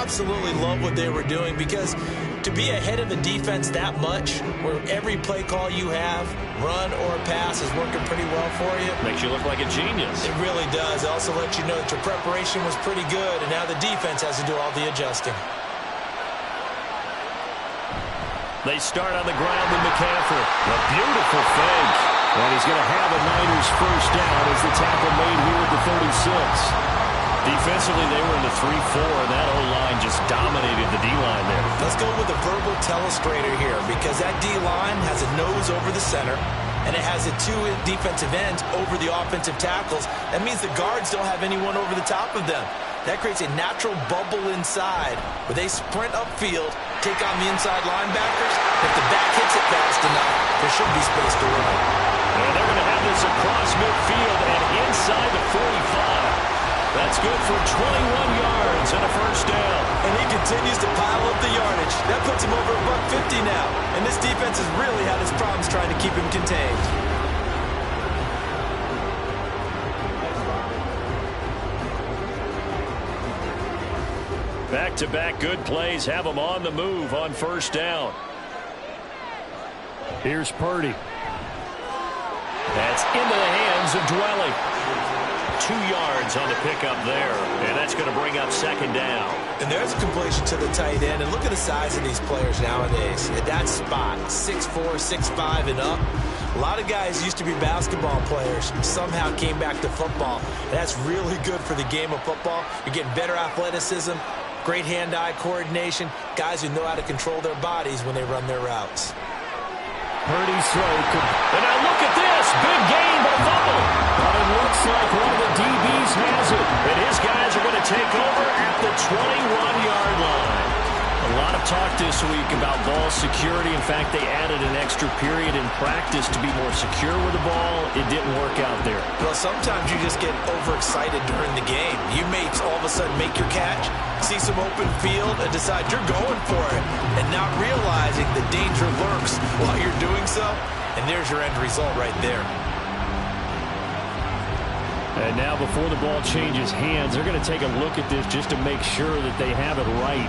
Absolutely love what they were doing, because to be ahead of a defense that much, where every play call you have, run or pass, is working pretty well for you. Makes you look like a genius. It really does. It also lets you know that your preparation was pretty good, and now the defense has to do all the adjusting. They start on the ground with McCaffrey. A beautiful fake. And he's going to have a Niners first down as the tackle made here at the 36. Defensively, they were in the 3-4, and that O-line just dominated the D-line there. Let's go with a verbal telestrator here, because that D-line has a nose over the center, and it has a 2 defensive ends over the offensive tackles. That means the guards don't have anyone over the top of them. That creates a natural bubble inside where they sprint upfield, take on the inside linebackers. If the back hits it fast enough, there should be space to run. And they're going to have this across midfield and inside the 45. That's good for 21 yards and a first down. And he continues to pile up the yardage. That puts him over $150 now. And this defense has really had its problems trying to keep him contained. Back-to-back good plays have them on the move on first down. Here's Purdy. That's into the hands of Dwelly. 2 yards on the pickup there, and that's going to bring up second down. And there's a completion to the tight end, and look at the size of these players nowadays. At that spot, 6'4", 6'5", and up. A lot of guys used to be basketball players, somehow came back to football, and that's really good for the game of football. You're getting better athleticism, great hand-eye coordination, guys who know how to control their bodies when they run their routes. Purdy's throw. And now look at this. Big gain, but a fumble. But it looks like one of the DBs has it. And his guys are going to take over at the 21-yard line. A lot of talk this week about ball security. In fact, they added an extra period in practice to be more secure with the ball. It didn't work out there. Well, sometimes you just get overexcited during the game. You may all of a sudden make your catch, see some open field, and decide you're going for it, and not realizing the danger lurks while you're doing so. And there's your end result right there. And now before the ball changes hands, they're going to take a look at this just to make sure that they have it right.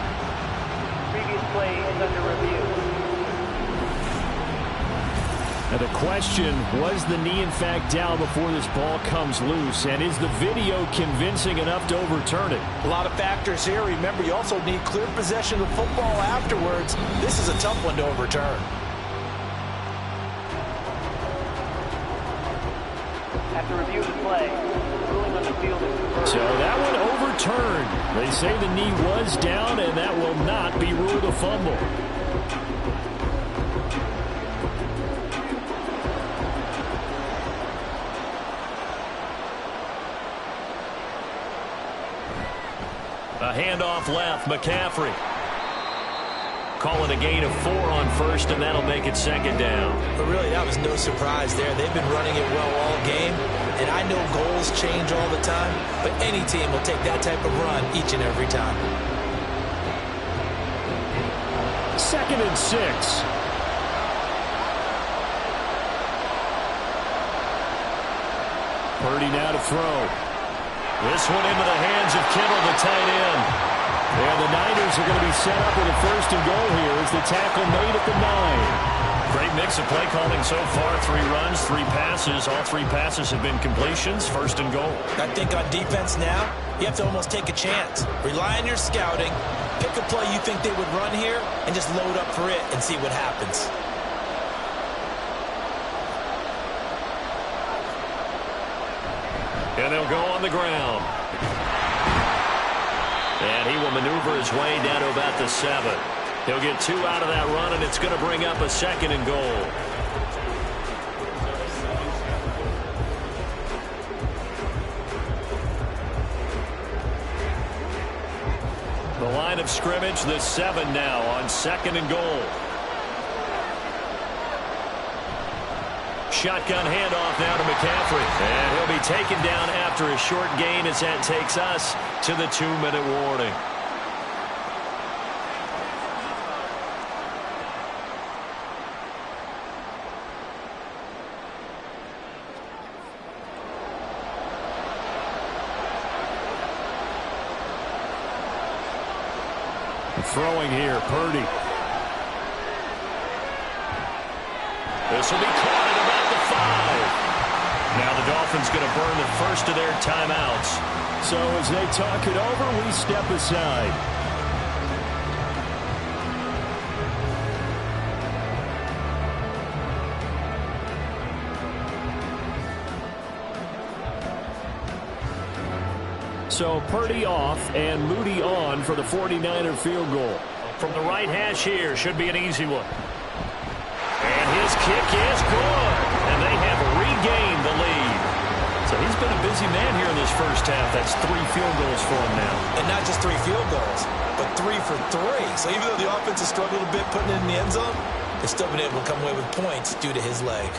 Previous play is under review. Now the question, was the knee in fact down before this ball comes loose? And is the video convincing enough to overturn it? A lot of factors here. Remember, you also need clear possession of football afterwards. This is a tough one to overturn. After review of the play, ruling on the field is confirmed. So that one overturned. They say the knee was down, and that will not be ruled a fumble. A handoff left, McCaffrey. Calling a gain of 4 on first, and that'll make it second down. But really, that was no surprise there. They've been running it well all game. And I know goals change all the time, but any team will take that type of run each and every time. 2nd and 6. Purdy now to throw. This one into the hands of Kittle, the tight end. And the Niners are going to be set up with a 1st and goal here as the tackle made at the 9. Great mix of play calling so far. 3 runs, 3 passes. All 3 passes have been completions. 1st and goal. I think on defense now, you have to almost take a chance. Rely on your scouting. Pick a play you think they would run here and just load up for it and see what happens. And they'll go on the ground. And he will maneuver his way down to about the 7. He'll get 2 out of that run, and it's going to bring up a 2nd and goal. The line of scrimmage, the 7 now on 2nd and goal. Shotgun handoff now to McCaffrey. And he'll be taken down after a short gain as that takes us to the 2-minute warning. Throwing here, Purdy. This will be caught at about the 5. Now the Dolphins going to burn the first of their timeouts. So as they talk it over, we step aside. So Purdy off and Moody on for the 49er field goal. From the right hash here, should be an easy one. And his kick is good. And they have regained the lead. So he's been a busy man here in this first half. That's 3 field goals for him now. And not just 3 field goals, but 3 for 3. So even though the offense has struggled a bit putting it in the end zone, they've still been able to come away with points due to his leg.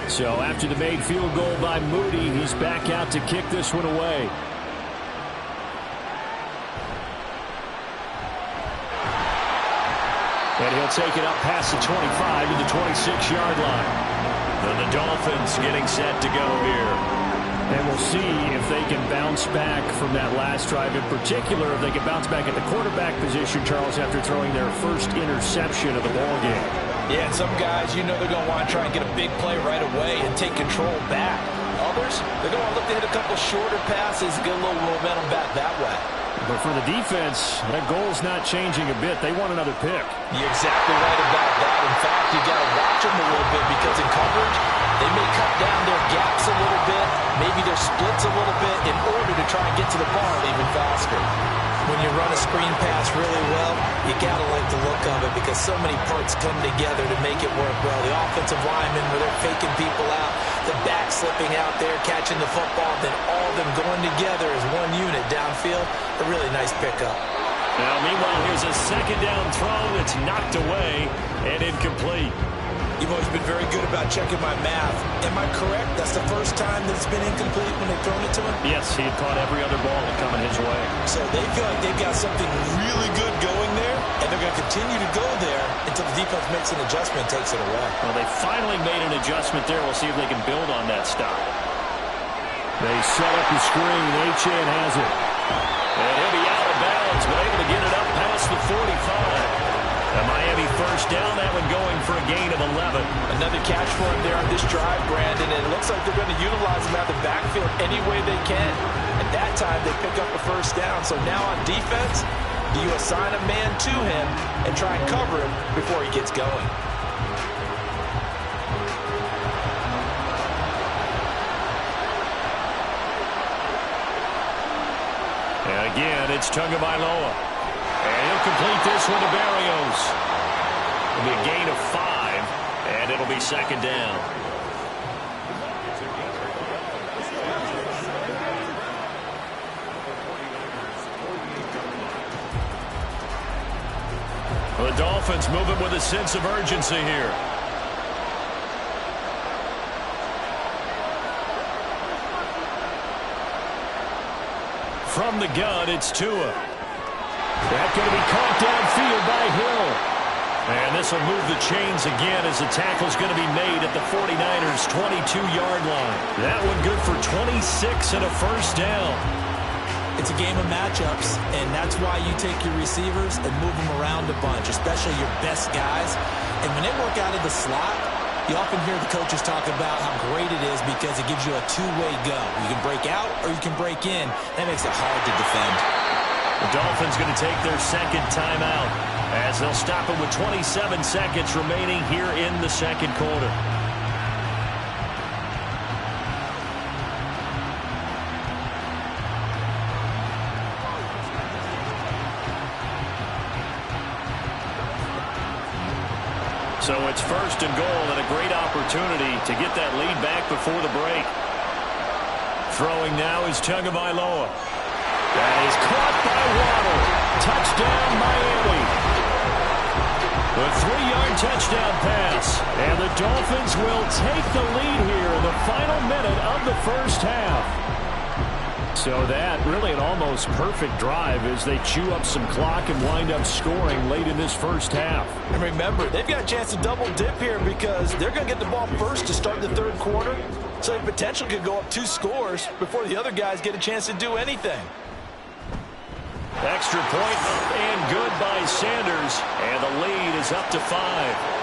So after the made field goal by Moody, he's back out to kick this one away. And he'll take it up past the 25 to the 26-yard line. And the Dolphins getting set to go here. And we'll see if they can bounce back from that last drive. In particular, if they can bounce back at the quarterback position, Charles, after throwing their first interception of the ballgame. Yeah, and some guys, you know they're going to want to try and get a big play right away and take control back. Others, they're going to look to hit a couple shorter passes and get a little momentum back that way. But for the defense, that goal's not changing a bit. They want another pick. You're exactly right about that. In fact, you got to watch them a little bit because in coverage, they may cut down their gaps a little bit, maybe their splits a little bit in order to try and get to the ball even faster. When you run a screen pass really well, you got to like the look of it because so many parts come together to make it work well. The offensive linemen, where they're faking people out, the back slipping out there, catching the football, then all of them going together as one unit downfield. A really nice pickup. Now, meanwhile, here's a 2nd down throw that's knocked away and incomplete. You've always been very good about checking my math. Am I correct? That's the first time that it's been incomplete when they've thrown it to him? Yes, he had caught every other ball coming his way. So they feel like they've got something really good going there, and they're going to continue to go there until the defense makes an adjustment and takes it away. Well, they finally made an adjustment there. We'll see if they can build on that stop. They set up the screen. Achan has it. And he'll be out of bounds, but able to get it up past the 45. A Miami first down, that one going for a gain of 11. Another catch for him there on this drive, Brandon, and it looks like they're going to utilize him out the backfield any way they can. At that time, they pick up a first down. So now on defense, do you assign a man to him and try and cover him before he gets going? And again, it's Tagovailoa. And he'll complete this one to Berrios. It'll be a gain of 5, and it'll be second down. The Dolphins moving with a sense of urgency here. From the gun, it's Tua. That's going to be caught downfield by Hill. And this will move the chains again as the tackle's going to be made at the 49ers' 22-yard line. That one good for 26 and a first down. It's a game of matchups, and that's why you take your receivers and move them around a bunch, especially your best guys. And when they work out of the slot, you often hear the coaches talk about how great it is because it gives you a two-way go. You can break out or you can break in. That makes it hard to defend. The Dolphins going to take their second timeout as they'll stop it with 27 seconds remaining here in the second quarter. So it's first and goal and a great opportunity to get that lead back before the break. Throwing now is Tagovailoa. That is caught by Waddle. Touchdown, Miami. The 3-yard touchdown pass. And the Dolphins will take the lead here in the final minute of the first half. So that really an almost perfect drive as they chew up some clock and wind up scoring late in this first half. And remember, they've got a chance to double dip here because they're going to get the ball first to start the third quarter. So the potential could go up 2 scores before the other guys get a chance to do anything. Extra point up and good by Sanders. And the lead is up to 5.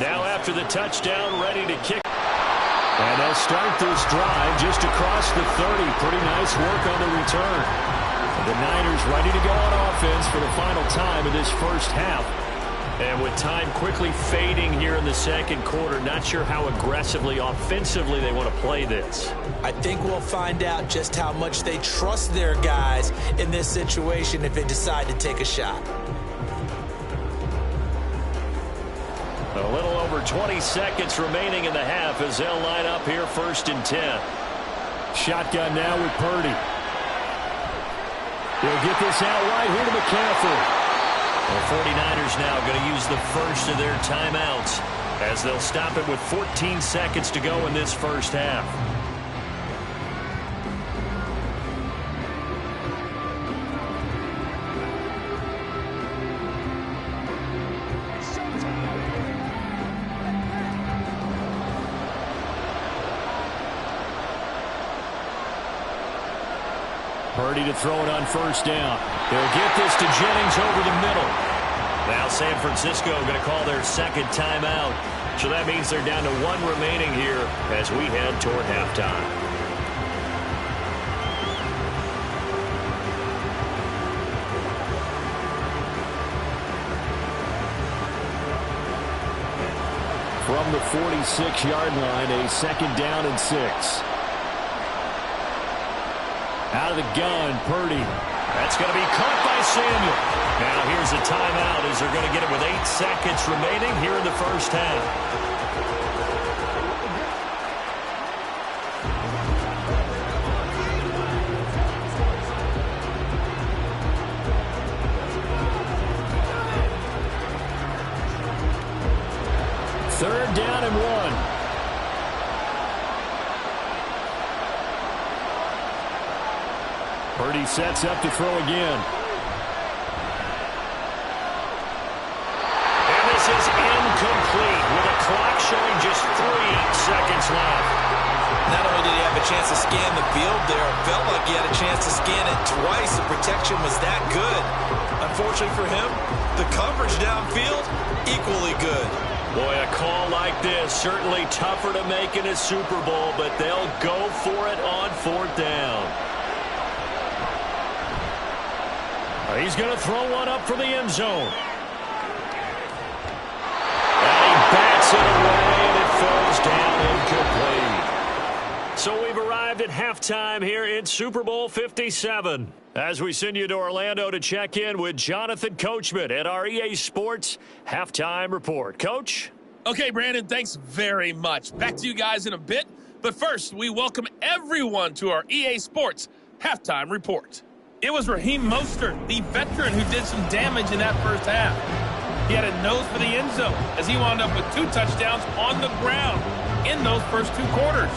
Now after the touchdown, ready to kick. And they'll start this drive just across the 30. Pretty nice work on the return. The Niners ready to go on offense for the final time in this first half. And with time quickly fading here in the second quarter, not sure how aggressively, offensively they want to play this. I think we'll find out just how much they trust their guys in this situation if they decide to take a shot. A little over 20 seconds remaining in the half as they'll line up here first and 10. Shotgun now with Purdy. They'll get this out right here to McCaffrey. The 49ers now going to use the first of their timeouts as they'll stop it with 14 seconds to go in this first half. Purdy to throw it on first down. They'll get this to Jennings over the middle. Now San Francisco going to call their second timeout. So that means they're down to 1 remaining here as we head toward halftime. From the 46-yard line, a second down and 6. Out of the gun, Purdy. That's going to be caught by Samuel. Now here's a timeout as they're going to get it with 8 seconds remaining here in the first half. Third down and 1. Purdy sets up to throw again. And this is incomplete with a clock showing just 3 seconds left. Not only did he have a chance to scan the field there, it felt like he had a chance to scan it twice. The protection was that good. Unfortunately for him, the coverage downfield, equally good. Boy, a call like this, certainly tougher to make in a Super Bowl, but they'll go for it on 4th down. He's going to throw one up for the end zone. And he bats it away, and it falls down incomplete. So we've arrived at halftime here in Super Bowl 57. As we send you to Orlando to check in with Jonathan Coachman at our EA Sports Halftime Report. Coach? Okay, Brandon, thanks very much. Back to you guys in a bit. But first, we welcome everyone to our EA Sports Halftime Report. It was Raheem Mostert, the veteran, who did some damage in that first half. He had a nose for the end zone as he wound up with 2 touchdowns on the ground in those first 2 quarters.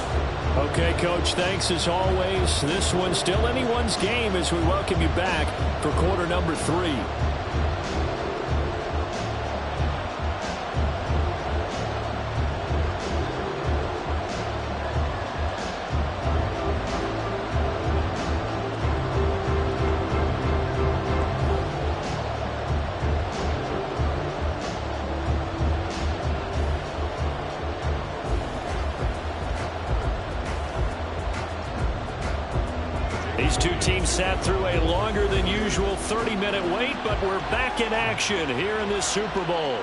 Okay, Coach, thanks as always. This one's still anyone's game as we welcome you back for quarter number 3. These two teams sat through a longer than usual 30-minute wait, but we're back in action here in this Super Bowl.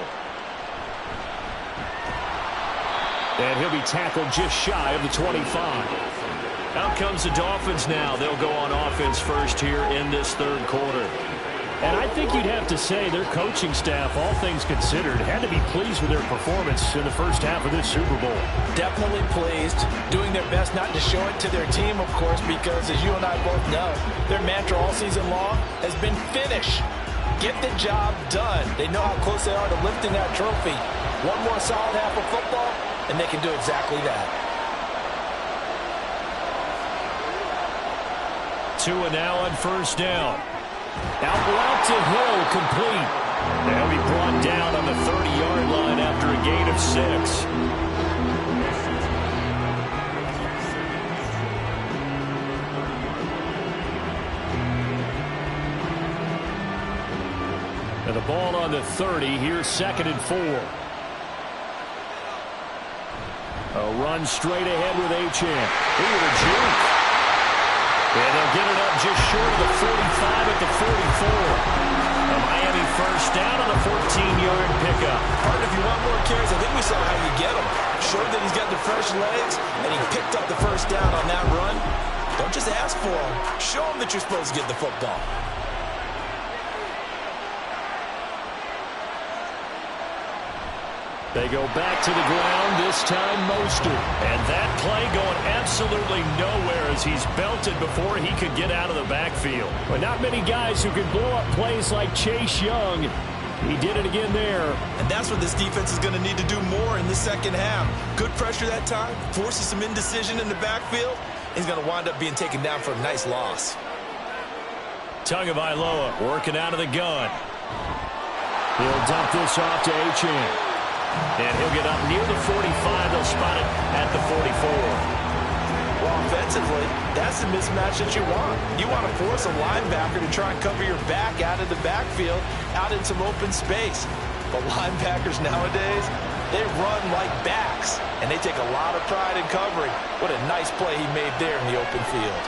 And he'll be tackled just shy of the 25. Out comes the Dolphins now. They'll go on offense first here in this third quarter. And I think you'd have to say their coaching staff, all things considered, had to be pleased with their performance in the first half of this Super Bowl. Definitely pleased, doing their best not to show it to their team, of course, because as you and I both know, their mantra all season long has been finish. Get the job done. They know how close they are to lifting that trophy. One more solid half of football, and they can do exactly that. 2 and now on first down. Out route to Hill, complete. They'll be brought down on the 30-yard line after a gain of 6. And the ball on the 30. Here's 2nd and 4. A run straight ahead with Achane. Look at the juke. And they'll get it up just short of the 45 at the 44. A Miami first down on a 14-yard pickup. Partner, if you want more carries, I think we saw how you get him. Showed that he's got the fresh legs, and he picked up the first down on that run. Don't just ask for him. Show him that you're supposed to get the football. They go back to the ground, this time Mostert. And that play going absolutely nowhere as he's belted before he could get out of the backfield. But not many guys who can blow up plays like Chase Young. He did it again there. And that's what this defense is going to need to do more in the second half. Good pressure that time, forces some indecision in the backfield. He's going to wind up being taken down for a nice loss. Tagovailoa working out of the gun. He'll dump this off to Achane. And he'll get up near the 45. They'll spot it at the 44. Well, offensively, that's the mismatch that you want. You want to force a linebacker to try and cover your back out of the backfield, out in some open space. But linebackers nowadays, they run like backs, and they take a lot of pride in covering. What a nice play he made there in the open field.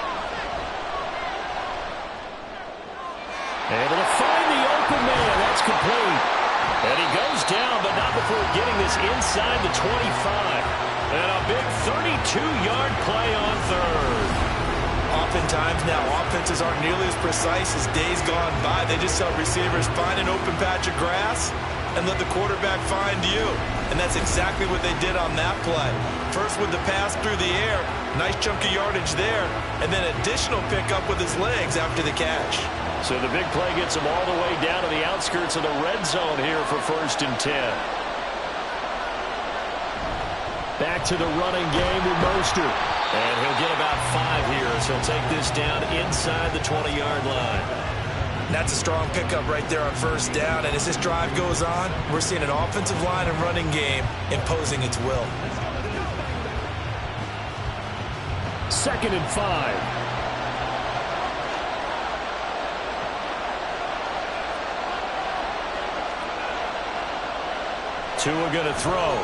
Able to find the open man. That's complete. And he goes down, but not before getting this inside the 25. And a big 32-yard play on third. Oftentimes now, offenses aren't nearly as precise as days gone by. They just tell receivers, find an open patch of grass and let the quarterback find you. And that's exactly what they did on that play. First with the pass through the air, nice chunk of yardage there, and then additional pickup with his legs after the catch. So the big play gets him all the way down to the outskirts of the red zone here for 1st and 10. Back to the running game with Mostert. And he'll get about 5 here as he'll take this down inside the 20-yard line. That's a strong pickup right there on first down. And as this drive goes on, we're seeing an offensive line and running game imposing its will. 2nd and 5. Tua going to throw.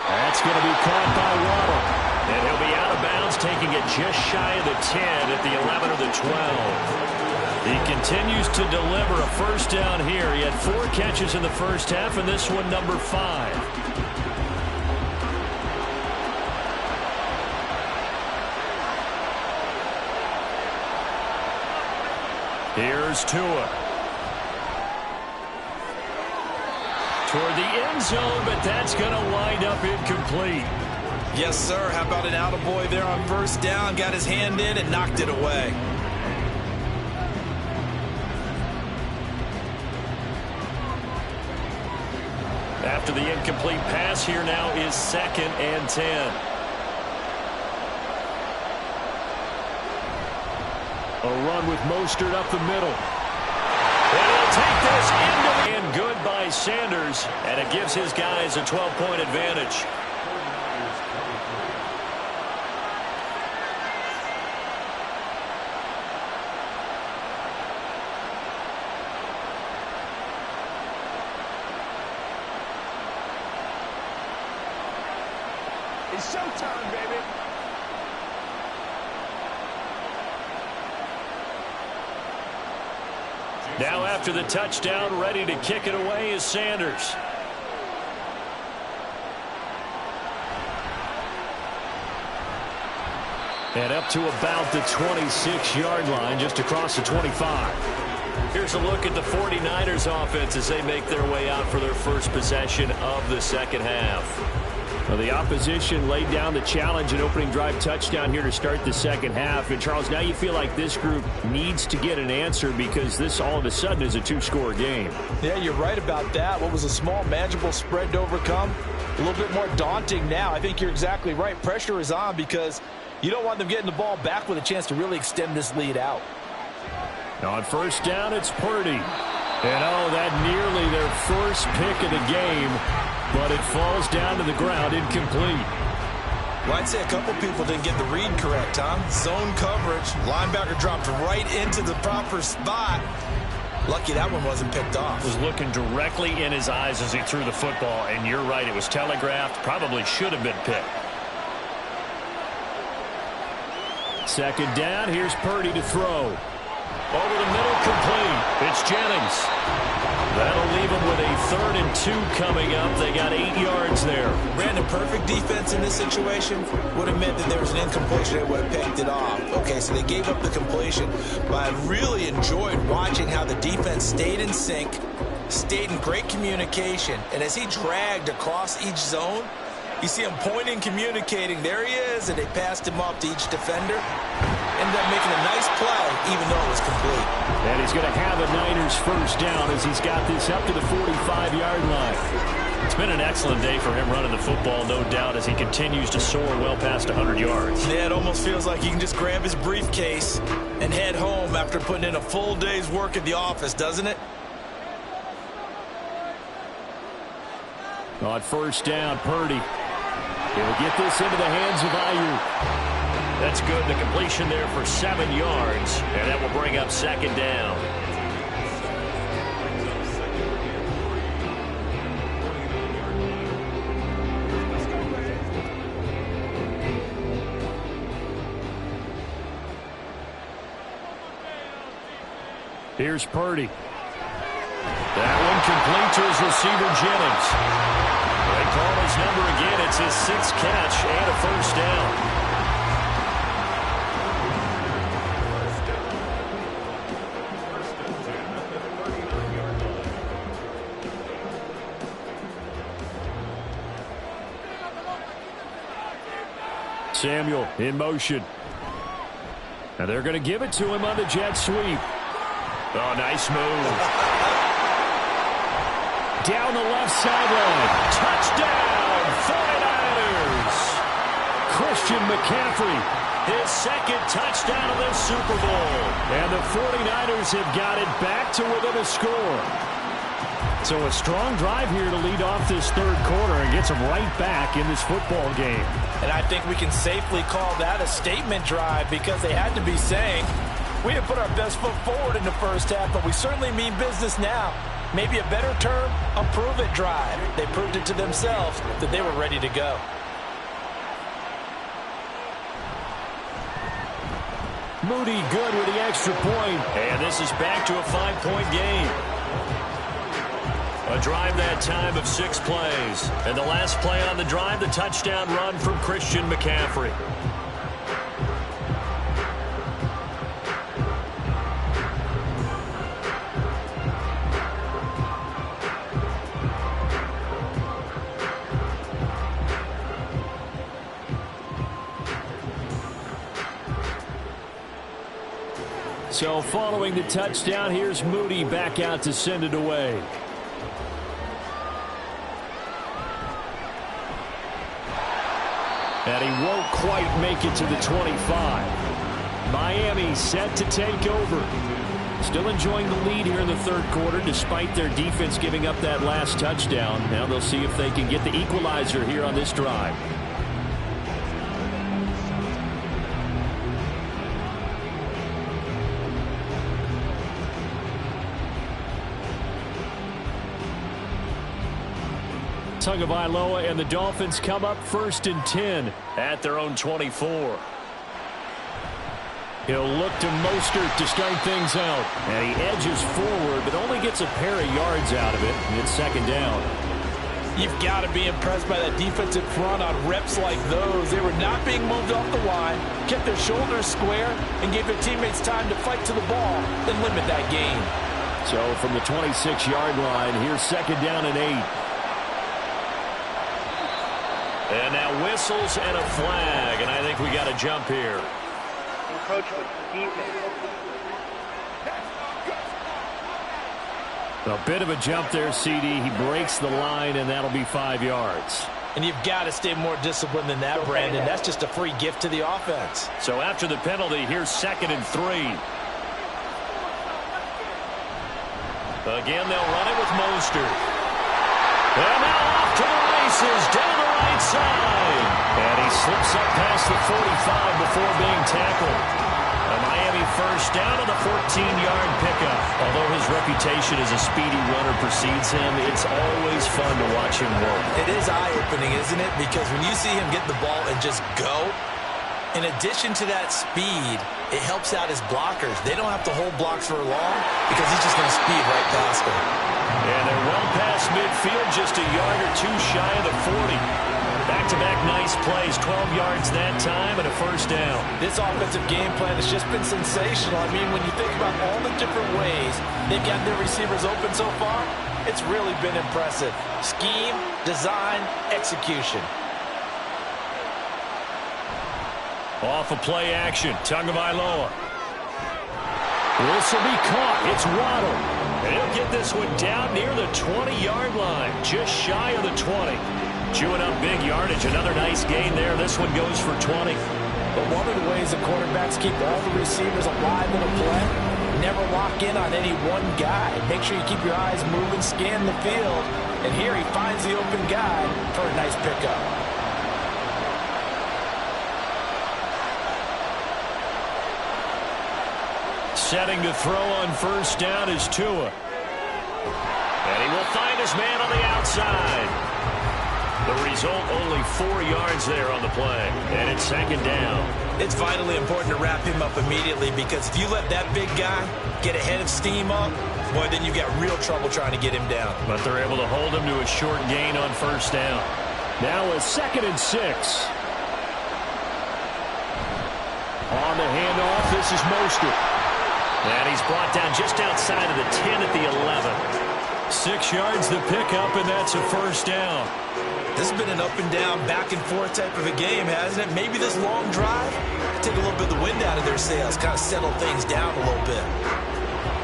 That's going to be caught by Waddle. And he'll be out of bounds, taking it just shy of the 10 at the 11 or the 12. He continues to deliver a first down here. He had 4 catches in the first half, and this one number 5. Here's Tua. Toward the end zone, but that's going to wind up incomplete. Yes, sir. How about an attaboy there on first down? Got his hand in and knocked it away. After the incomplete pass, here now is 2nd and 10. A run with Mostert up the middle. And he'll take this into the end. Good by Sanders, and it gives his guys a 12-point advantage. It's showtime, baby. Now after the touchdown, ready to kick it away is Sanders. And up to about the 26-yard line, just across the 25. Here's a look at the 49ers offense as they make their way out for their first possession of the second half. Well, the opposition laid down the challenge and opening drive touchdown here to start the second half. And, Charles, now you feel like this group needs to get an answer because this all of a sudden is a 2-score game. Yeah, you're right about that. What was a small, manageable spread to overcome, a little bit more daunting now. I think you're exactly right. Pressure is on because you don't want them getting the ball back with a chance to really extend this lead out. On first down, it's Purdy. And, oh, that nearly their first pick of the game. But it falls down to the ground, incomplete. Well, I'd say a couple people didn't get the read correct, huh? Zone coverage. Linebacker dropped right into the proper spot. Lucky that one wasn't picked off. Was looking directly in his eyes as he threw the football. And you're right, it was telegraphed. Probably should have been picked. Second down, here's Purdy to throw. Over the middle, complete. It's Jennings. That'll leave them with a 3rd and 2 coming up. They got 8 yards there. Brandon, perfect defense in this situation would have meant that there was an incompletion. They would have picked it off. Okay, so they gave up the completion. But I really enjoyed watching how the defense stayed in sync, stayed in great communication. And as he dragged across each zone, you see him pointing, communicating. There he is, and they passed him off to each defender. Ended up making a nice play, even though it was complete. And he's going to have a Niners first down as he's got this up to the 45-yard line. It's been an excellent day for him running the football, no doubt, as he continues to soar well past 100 yards. Yeah, it almost feels like he can just grab his briefcase and head home after putting in a full day's work at the office, doesn't it? On first down, Purdy. He'll get this into the hands of Ayuk. That's good. The completion there for 7 yards, and that will bring up 2nd down. Here's Purdy. That one complete to his receiver, Jennings. They call his number again. It's his 6th catch and a first down. Samuel in motion. Now they're going to give it to him on the jet sweep. Oh, nice move. Down the left sideline. Touchdown, 49ers. Christian McCaffrey. His 2nd touchdown of the Super Bowl. And the 49ers have got it back to within a score. So a strong drive here to lead off this 3rd quarter and gets them right back in this football game. And I think we can safely call that a statement drive because they had to be saying, we didn't put our best foot forward in the first half, but we certainly mean business now. Maybe a better term, a prove-it drive. They proved it to themselves that they were ready to go. Moody good with the extra point. And this is back to a 5-point game. A drive that time of 6 plays. And the last play on the drive, the touchdown run from Christian McCaffrey. So following the touchdown, here's Moody back out to send it away. And he won't quite make it to the 25. Miami set to take over. Still enjoying the lead here in the third quarter despite their defense giving up that last touchdown. Now they'll see if they can get the equalizer here on this drive. Tagovailoa and the Dolphins come up 1st and 10 at their own 24. He'll look to Mostert to start things out. And he edges forward, but only gets a pair of yards out of it. And it's 2nd down. You've got to be impressed by that defensive front on reps like those. They were not being moved off the line, kept their shoulders square, and gave their teammates time to fight to the ball, then limit that gain. So from the 26-yard line, here's 2nd down and 8. And now whistles and a flag, and I think we got a jump here. Encroachment, defense. A bit of a jump there, CD. He breaks the line, and that'll be 5 yards. And you've got to stay more disciplined than that, Brandon. That's just a free gift to the offense. So after the penalty, here's 2nd and 3. Again, they'll run it with Mostert. And now off to the races, down the right side. And he slips up past the 45 before being tackled. A Miami first down on the 14-yard pickup. Although his reputation as a speedy runner precedes him, it's always fun to watch him work. It is eye-opening, isn't it? Because when you see him get the ball and just go, in addition to that speed, it helps out his blockers. They don't have to hold blocks for long because he's just going to speed right past them. And they're well past midfield, just a yard or two shy of the 40. Back-to-back nice plays, 12 yards that time and a first down. This offensive game plan has just been sensational. I mean, when you think about all the different ways they've got their receivers open so far, it's really been impressive. Scheme, design, execution. Off of play action, Tagovailoa. This will be caught. It's Waddle. And he'll get this one down near the 20-yard line, just shy of the 20. Chewing up big yardage. Another nice gain there. This one goes for 20. But one of the ways the quarterbacks keep all the receivers alive in a play, never lock in on any one guy. Make sure you keep your eyes moving, scan the field. And here he finds the open guy for a nice pickup. Setting to throw on first down is Tua. And he will find his man on the outside. The result, only 4 yards there on the play. And it's 2nd down. It's vitally important to wrap him up immediately because if you let that big guy get ahead of steam up, boy, then you've got real trouble trying to get him down. But they're able to hold him to a short gain on first down. Now a 2nd and 6. On the handoff, this is Mostert. And he's brought down just outside of the 10 at the 11. 6 yards the pickup, and that's a first down. This has been an up and down, back and forth type of a game, hasn't it? Maybe this long drive take a little bit of the wind out of their sails, kind of settle things down a little bit.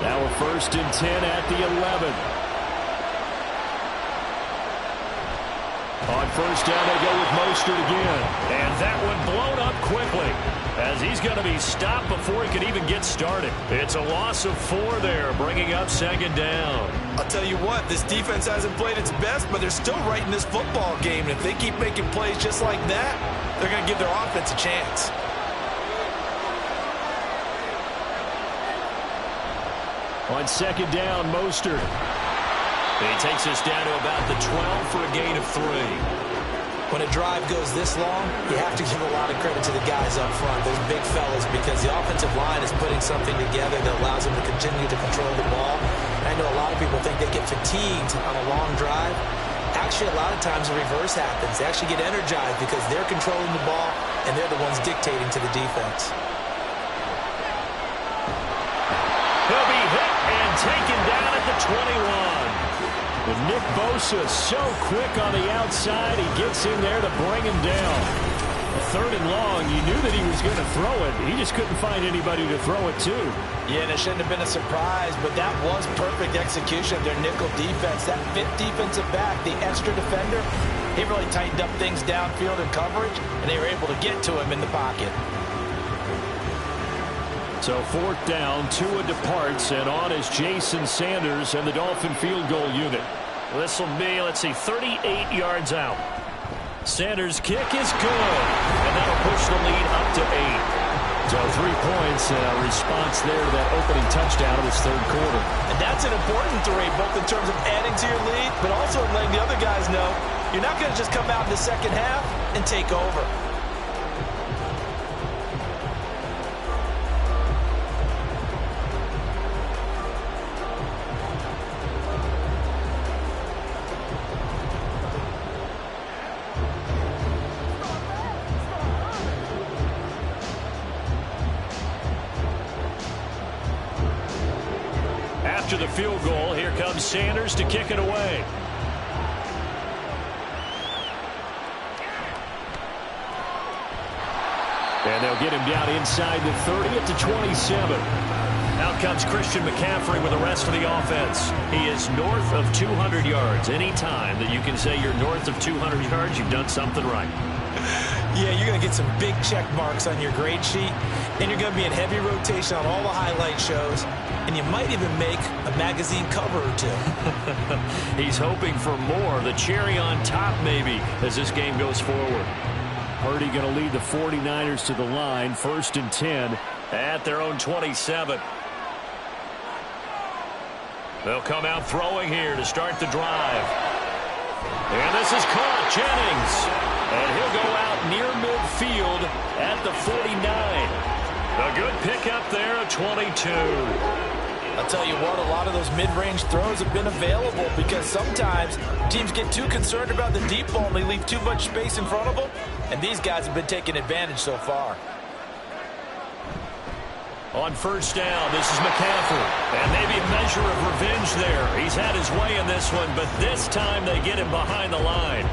Now a 1st and 10 at the 11. On first down, they go with Mostert again. And that one blown up quickly as he's going to be stopped before he can even get started. It's a loss of 4 there, bringing up 2nd down. I'll tell you what, this defense hasn't played its best, but they're still right in this football game. And if they keep making plays just like that, they're going to give their offense a chance. On 2nd down, Mostert. He takes us down to about the 12 for a gain of 3. when a drive goes this long, you have to give a lot of credit to the guys up front, those big fellas, because the offensive line is putting something together that allows them to continue to control the ball. And I know a lot of people think they get fatigued on a long drive. Actually, a lot of times the reverse happens. They actually get energized because they're controlling the ball, and they're the ones dictating to the defense. He'll be hit and taken down at the 21. But Nick Bosa so quick on the outside, he gets in there to bring him down. 3rd and long, you knew that he was going to throw it. He just couldn't find anybody to throw it to. Yeah, and it shouldn't have been a surprise, but that was perfect execution of their nickel defense. That 5th defensive back, the extra defender, he really tightened up things downfield in coverage, and they were able to get to him in the pocket. So 4th down, Tua departs, and on is Jason Sanders and the Dolphin field goal unit. This will be, let's see, 38 yards out. Sanders' kick is good, and that'll push the lead up to 8. So 3 points and a response there to that opening touchdown of this 3rd quarter. And that's an important 3, both in terms of adding to your lead, but also letting the other guys know you're not going to just come out in the second half and take over. After the field goal, here comes Sanders to kick it away. And they'll get him down inside the 30 at the 27. Out comes Christian McCaffrey with the rest of the offense. He is north of 200 yards. Any time that you can say you're north of 200 yards, you've done something right. Yeah, you're going to get some big check marks on your grade sheet, and you're going to be in heavy rotation on all the highlight shows, and you might even make a magazine cover or 2. He's hoping for more, the cherry on top maybe, as this game goes forward. Purdy going to lead the 49ers to the line, 1st and 10. At their own 27. They'll come out throwing here to start the drive. And this is caught, Jennings. And he'll go out near midfield at the 49. A good pickup there at 22. I'll tell you what, a lot of those mid-range throws have been available because sometimes teams get too concerned about the deep ball and they leave too much space in front of them, and these guys have been taking advantage so far. On 1st down, this is McCaffrey. And maybe a measure of revenge there. He's had his way in this one, but this time they get him behind the line.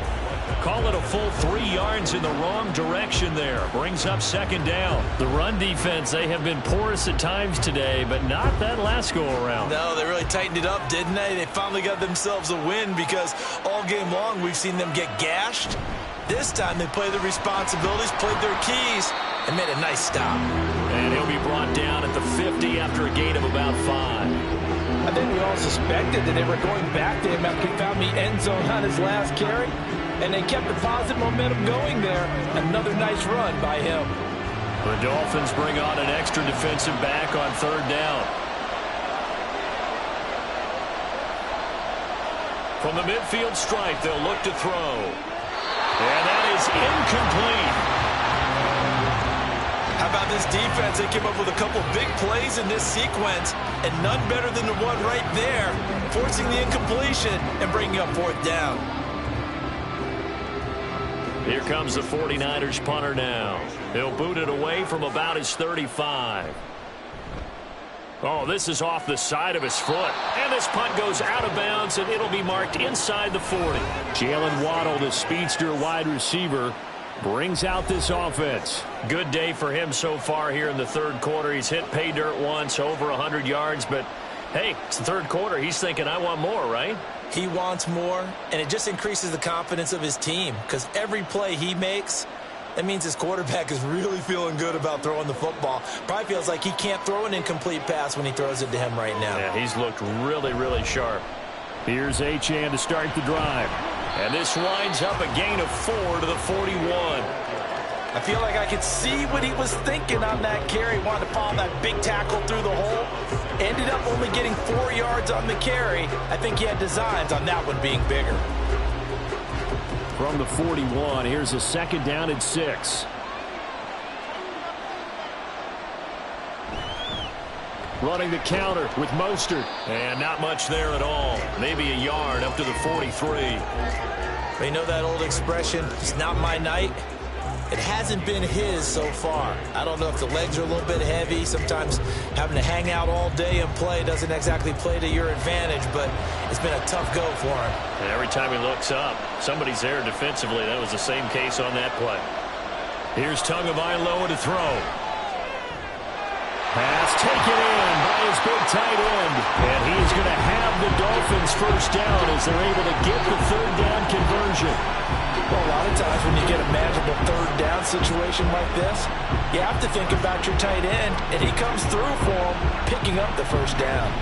Call it a full 3 yards in the wrong direction there. Brings up 2nd down. The run defense, they have been porous at times today, but not that last go-around. No, they really tightened it up, didn't they? They finally got themselves a win because all game long we've seen them get gashed. This time they played their responsibilities, played their keys, and made a nice stop. And he'll be brought down at the 50 after a gain of about 5. I think we all suspected that they were going back to him after he found the end zone on his last carry, and they kept the positive momentum going there. Another nice run by him. The Dolphins bring on an extra defensive back on 3rd down. From the midfield stripe, they'll look to throw. And that is incomplete. How about this defense? They came up with a couple big plays in this sequence, and none better than the one right there, forcing the incompletion and bringing up 4th down. Here comes the 49ers punter now. He'll boot it away from about his 35. Oh, this is off the side of his foot. And this punt goes out of bounds, and it'll be marked inside the 40. Jalen Waddle, the speedster wide receiver, brings out this offense. Good day for him so far here in the 3rd quarter. He's hit pay dirt once, over 100 yards. But, hey, it's the 3rd quarter. He's thinking, I want more, right? He wants more, and it just increases the confidence of his team because every play he makes, that means his quarterback is really feeling good about throwing the football. Probably feels like he can't throw an incomplete pass when he throws it to him right now. Yeah, he's looked really, really sharp. Here's Achane to start the drive. And this winds up a gain of 4 to the 41. I feel like I could see what he was thinking on that carry. Wanted to follow that big tackle through the hole. Ended up only getting 4 yards on the carry. I think he had designs on that one being bigger. from the 41. Here's a 2nd down and 6. Running the counter with Mostert. And not much there at all. Maybe a yard up to the 43. You know that old expression, it's not my night? It hasn't been his so far. I don't know if the legs are a little bit heavy. Sometimes having to hang out all day and play doesn't exactly play to your advantage, but it's been a tough go for him. And every time he looks up, somebody's there defensively. That was the same case on that play. Here's Tagovailoa to throw. Pass taken in by his big tight end. And he is going to have the Dolphins first down as they're able to get the 3rd down conversion. Well, a lot of times when you get a manageable 3rd down situation like this, you have to think about your tight end, and he comes through for him, picking up the 1st down.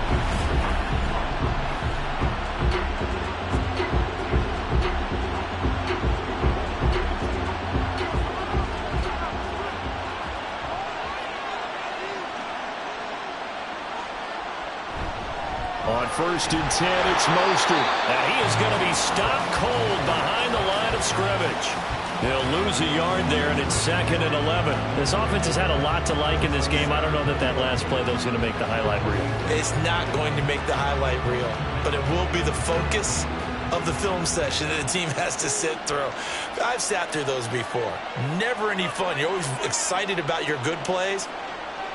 On 1st and 10, it's Mostert. And he is going to be stopped cold behind the line of scrimmage. He'll lose a yard there, and it's 2nd and 11. This offense has had a lot to like in this game. I don't know that last play, though, is going to make the highlight reel. It's not going to make the highlight reel, but it will be the focus of the film session that the team has to sit through. I've sat through those before. Never any fun. You're always excited about your good plays,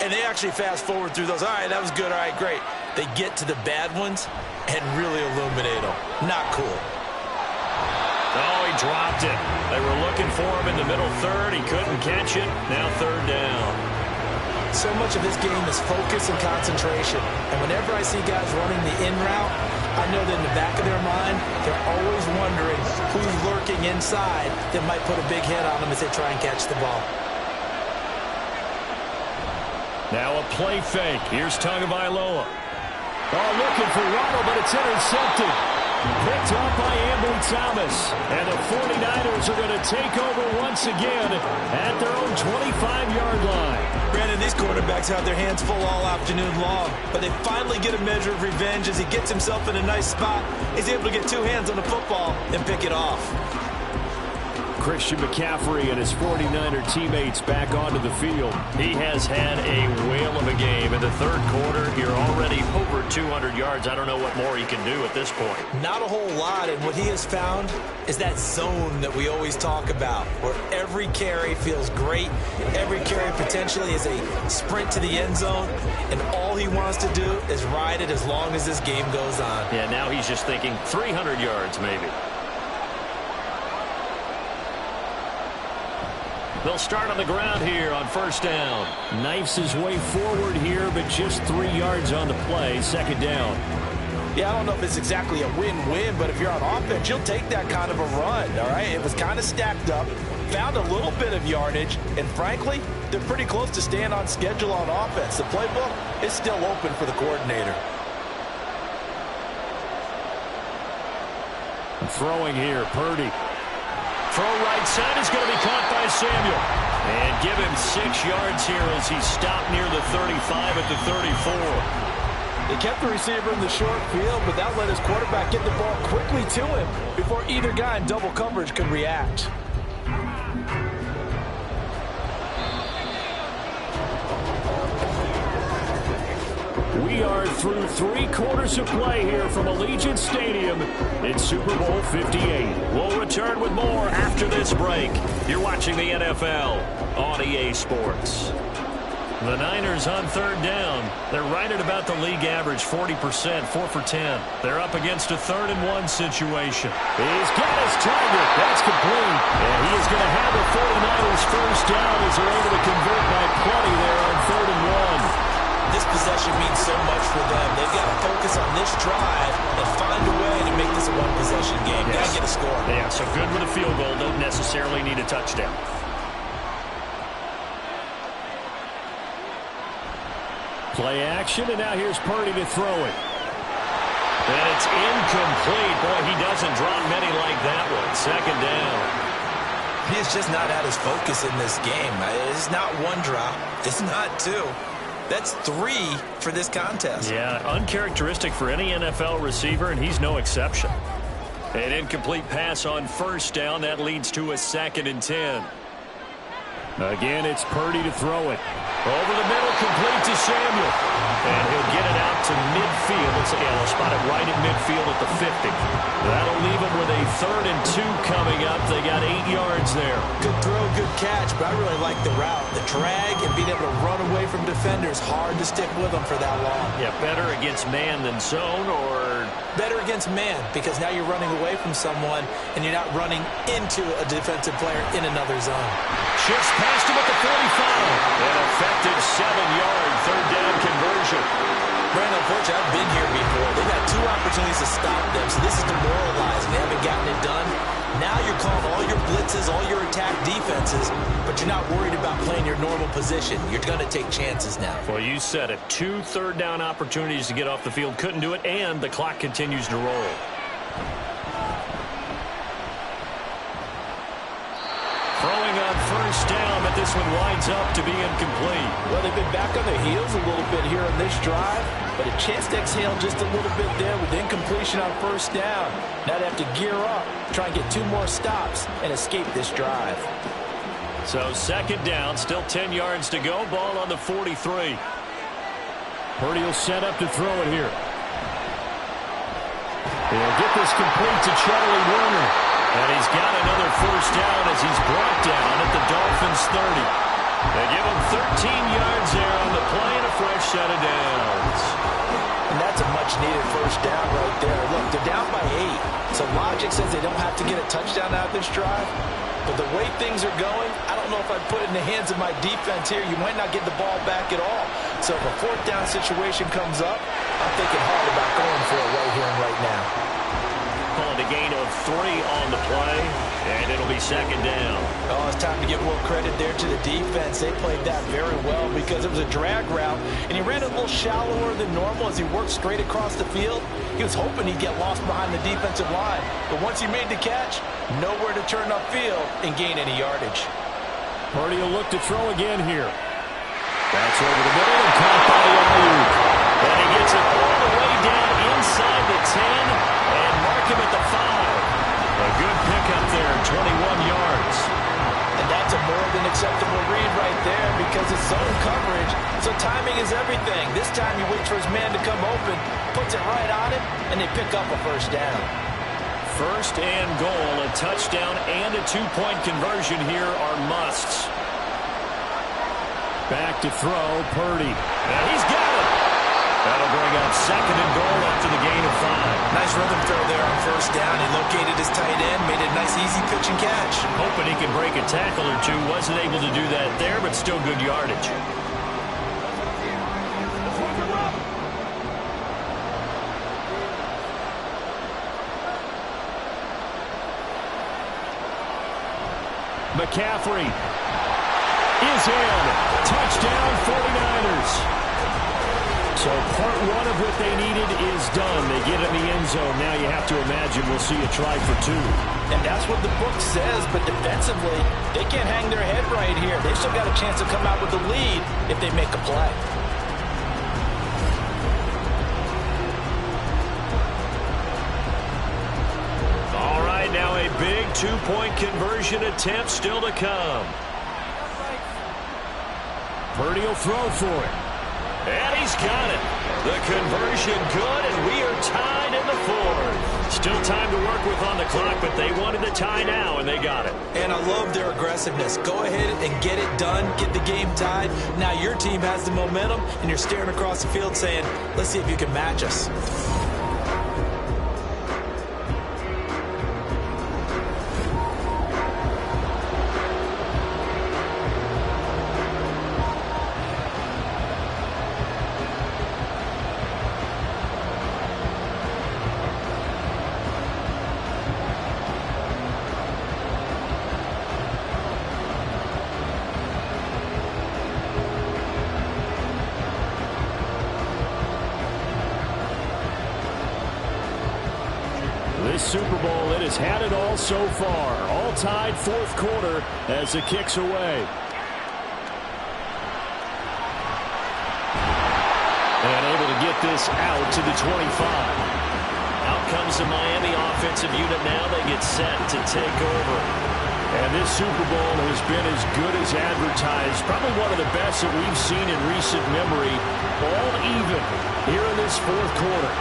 and they actually fast forward through those. All right, that was good. All right, great. They get to the bad ones and really illuminate them. Not cool. Oh, he dropped it. They were looking for him in the middle 3rd. He couldn't catch it. Now 3rd down. So much of this game is focus and concentration. And whenever I see guys running the in route, I know that in the back of their mind, they're always wondering who's lurking inside that might put a big hit on them as they try and catch the ball. Now a play fake. Here's Tagovailoa. Oh, looking for Ronald, but it's intercepted. Picked off by Ambry Thomas. And the 49ers are going to take over once again at their own 25-yard line. Brandon, these quarterbacks have their hands full all afternoon long, but they finally get a measure of revenge as he gets himself in a nice spot. He's able to get 2 hands on the football and pick it off. Christian McCaffrey and his 49er teammates back onto the field. He has had a whale of a game. In the 3rd quarter, you're already over 200 yards. I don't know what more he can do at this point. Not a whole lot, and what he has found is that zone that we always talk about, where every carry feels great. Every carry potentially is a sprint to the end zone, and all he wants to do is ride it as long as this game goes on. Yeah, now he's just thinking 300 yards maybe. They'll start on the ground here on 1st down. Knifes his way forward here, but just 3 yards on the play. 2nd down. Yeah, I don't know if it's exactly a win-win, but if you're on offense, you'll take that kind of a run, all right? It was kind of stacked up, found a little bit of yardage, and frankly, they're pretty close to staying on schedule on offense. The playbook is still open for the coordinator. Throwing here, Purdy. Throw right side is going to be caught by Samuel. And give him 6 yards here as he's stopped near the 35 at the 34. They kept the receiver in the short field, but that let his quarterback get the ball quickly to him before either guy in double coverage could react. We are through 3 quarters of play here from Allegiant Stadium in Super Bowl 58. We'll return with more after this break. You're watching the NFL on EA Sports. The Niners on 3rd down. They're right at about the league average, 40%, 4 for 10. They're up against a 3rd and 1 situation. He's got his target. That's complete. And he is going to have the 49ers first down as they're able to convert by plenty there on 3rd and 1. This possession means so much for them. They've got to focus on this drive and find a way to make this a one-possession game. Yes. Got to get a score. Yeah, so good with a field goal. Don't necessarily need a touchdown. Play action, and now here's Purdy to throw it. And it's incomplete. Boy, he doesn't drop many like that one. 2nd down. He is just not at his focus in this game. It's not 1 drop. It's not 2. That's 3 for this contest. Yeah, uncharacteristic for any NFL receiver, and he's no exception. An incomplete pass on first down. That leads to a 2nd and 10. Again, it's Purdy to throw it. Over the middle, complete to Samuel. And he'll get it out to midfield. They'll spot it right at midfield at the 50. That'll leave him with a 3rd and 2 coming up. They got 8 yards there. Good throw, good catch, but I really like the route. The drag and being able to run away from defenders. Hard to stick with them for that long. Yeah, better against man than zone, or better against man, because now you're running away from someone and you're not running into a defensive player in another zone. Shifts past him at the 45. An effective 7-yard 3rd down conversion. Brandon, unfortunately, I've been here before. They've got 2 opportunities to stop them, so this is demoralizing. They haven't gotten it done. Now you're calling all your blitzes, all your attack defenses, but you're not worried about playing your normal position. You're going to take chances now. Well, you said it. 2 3rd down opportunities to get off the field. Couldn't do it, and the clock continues to roll. Throwing on first down, but this one winds up to be incomplete. Well, they've been back on their heels a little bit here on this drive, but a chance to exhale just a little bit there with incompletion on first down. Now they have to gear up, try and get 2 more stops, and escape this drive. So 2nd down, still 10 yards to go. Ball on the 43. Purdy will set up to throw it here. He'll get this complete to Charlie Warner. And he's got another first down as he's brought down at the Dolphins' 30. They give him 13 yards there on the play and a fresh set of downs. And that's a much-needed first down right there. Look, they're down by 8. So logic says they don't have to get a touchdown out of this drive. But the way things are going, I don't know if I'd put it in the hands of my defense here. You might not get the ball back at all. So if a 4th down situation comes up, I'm thinking hard about going for it right here and right now. Calling a gain of 3 on the play, and it'll be 2nd down. Oh, it's time to give a little credit there to the defense. They played that very well because it was a drag route, and he ran a little shallower than normal as he worked straight across the field. He was hoping he'd get lost behind the defensive line, but once he made the catch, nowhere to turn upfield and gain any yardage. Purdy will look to throw again here. That's over the middle and caught by Ayuk. And he gets it all the way down inside the 10 and mark him at the 5. A good pickup there, 21 yards. And that's a more than acceptable read right there because it's zone coverage, so timing is everything. This time he waits for his man to come open, puts it right on him, and they pick up a first down. 1st and goal, a touchdown and a 2-point conversion here are musts. Back to throw, Purdy. And he's got it. That'll bring up 2nd and goal after the gain of 5. Nice rhythm throw there on first down. He located his tight end, made a nice easy pitch and catch. Hoping he can break a tackle or 2. Wasn't able to do that there, but still good yardage. McCaffrey is in. Touchdown 49ers. So part 1 of what they needed is done. They get in the end zone. Now you have to imagine we'll see a try for 2. And that's what the book says, but defensively, they can't hang their head right here. They've still got a chance to come out with the lead if they make a play. All right, now a big 2-point conversion attempt still to come. Purdy will throw for it. And he's got it. The conversion good, and we are tied in the 4th. Still time to work with on the clock, but they wanted the tie now, and they got it. And I love their aggressiveness. Go ahead and get it done, get the game tied. Now your team has the momentum, and you're staring across the field saying, let's see if you can match us. This Super Bowl, it has had it all so far. All tied 4th quarter as it kicks away. And able to get this out to the 25. Out comes the Miami offensive unit now. They get set to take over. And this Super Bowl has been as good as advertised. Probably one of the best that we've seen in recent memory. All even here in this fourth quarter.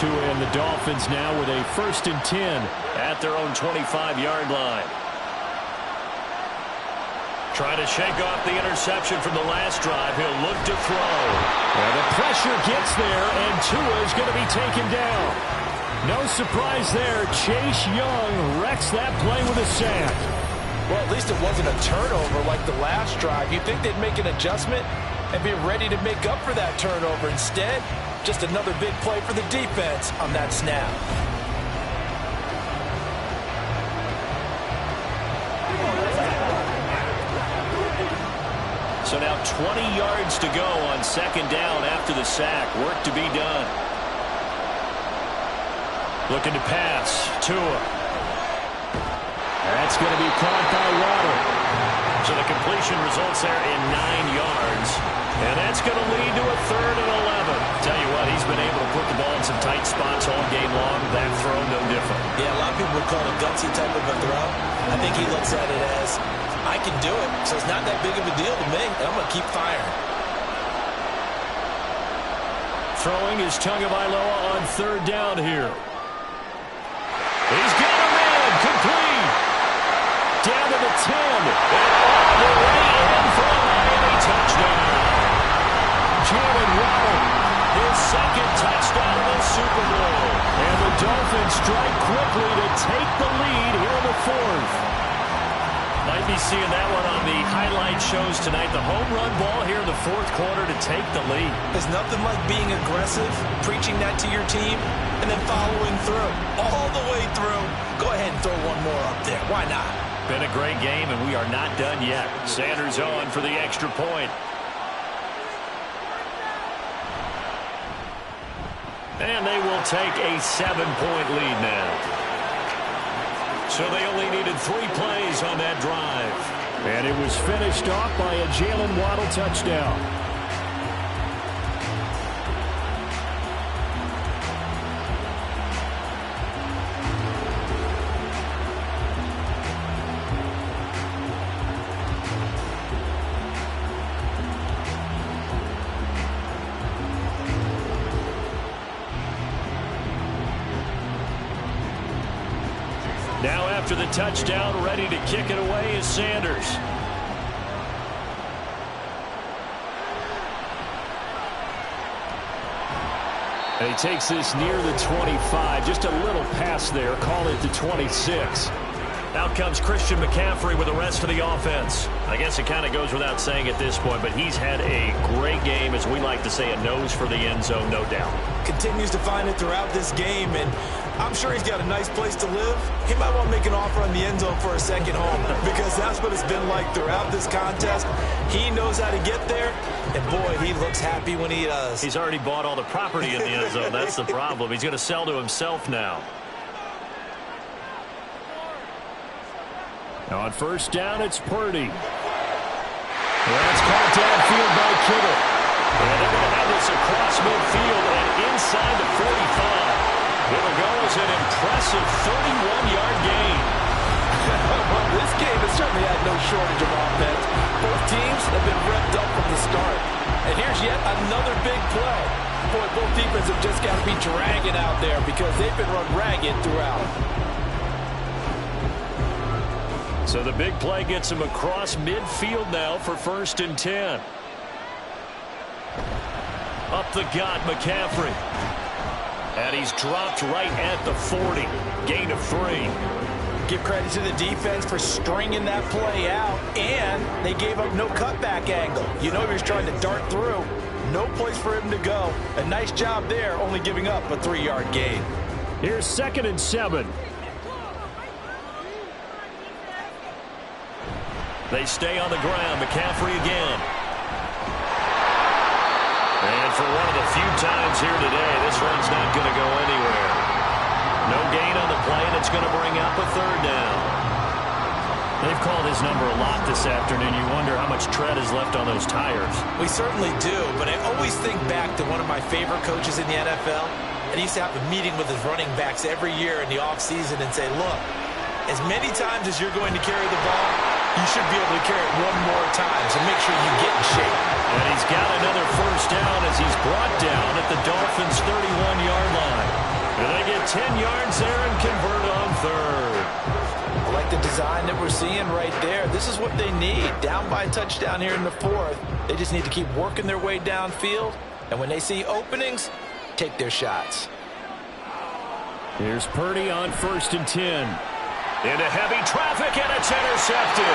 And the Dolphins now with a 1st and 10 at their own 25-yard line. Trying to shake off the interception from the last drive. He'll look to throw. And the pressure gets there, and Tua is going to be taken down. No surprise there. Chase Young wrecks that play with a sack. Well, at least it wasn't a turnover like the last drive. You'd think they'd make an adjustment and be ready to make up for that turnover. Instead, just another big play for the defense on that snap. So now 20 yards to go on 2nd down after the sack. Work to be done. Looking to pass. Tua. That's going to be caught by Waddle. So the completion results there in 9 yards. And that's going to lead to a 3rd and 11. Tell you what, he's been able to put the ball in some tight spots all game long. That throw, no different. Yeah, a lot of people would call it a gutsy type of a throw. I think he looks at it as, I can do it, so it's not that big of a deal to me, and I'm going to keep firing. Throwing is Tagovailoa on 3rd down here. He's got a man, complete. Down to the 10. And all the way in for a Miami touchdown. Jalen Waddle, his 2nd touchdown of the Super Bowl. And the Dolphins strike quickly to take the lead here in the 4th. Might be seeing that one on the highlight shows tonight. The home run ball here in the 4th quarter to take the lead. There's nothing like being aggressive, preaching that to your team, and then following through. All the way through. Go ahead and throw one more up there. Why not? Been a great game, and we are not done yet. Sanders on for the extra point. And they will take a 7-point lead now. So they only needed 3 plays on that drive. And it was finished off by a Jalen Waddle touchdown. Now after the touchdown, ready to kick it away is Sanders. And he takes this near the 25. Just a little pass there. Call it the 26. Out comes Christian McCaffrey with the rest of the offense. I guess it kind of goes without saying at this point, but he's had a great game, as we like to say, a nose for the end zone, no doubt. Continues to find it throughout this game, and I'm sure he's got a nice place to live. He might want to make an offer on the end zone for a second home, because that's what it's been like throughout this contest. He knows how to get there, and boy, he looks happy when he does. He's already bought all the property in the end zone. That's the problem. He's going to sell to himself now. On 1st down, it's Purdy. That's caught downfield by Kittle. And they're going to have this across midfield and inside the 45. It'll go as an impressive 31-yard gain. Well, this game has certainly had no shortage of offense. Both teams have been revved up from the start. And here's yet another big play. Boy, both defenses have just got to be dragging out there because they've been run ragged throughout. So the big play gets him across midfield now for 1st and 10. Up the gut, McCaffrey. And he's dropped right at the 40. Gain of 3. Give credit to the defense for stringing that play out, and they gave up no cutback angle. You know he was trying to dart through. No place for him to go. A nice job there, only giving up a 3-yard gain. Here's 2nd and 7. They stay on the ground. McCaffrey again. And for one of the few times here today, this run's not going to go anywhere. No gain on the play, and it's going to bring up a 3rd down. They've called his number a lot this afternoon. You wonder how much tread is left on those tires. We certainly do, but I always think back to one of my favorite coaches in the NFL. And he used to have a meeting with his running backs every year in the offseason and say, look, as many times as you're going to carry the ball, you should be able to carry it one more time, so make sure you get in shape. And he's got another first down as he's brought down at the Dolphins' 31-yard line. And they get 10 yards there and convert on third. I like the design that we're seeing right there. This is what they need. Down by a touchdown here in the fourth. They just need to keep working their way downfield. And when they see openings, take their shots. Here's Purdy on 1st and 10. Into heavy traffic, and it's intercepted.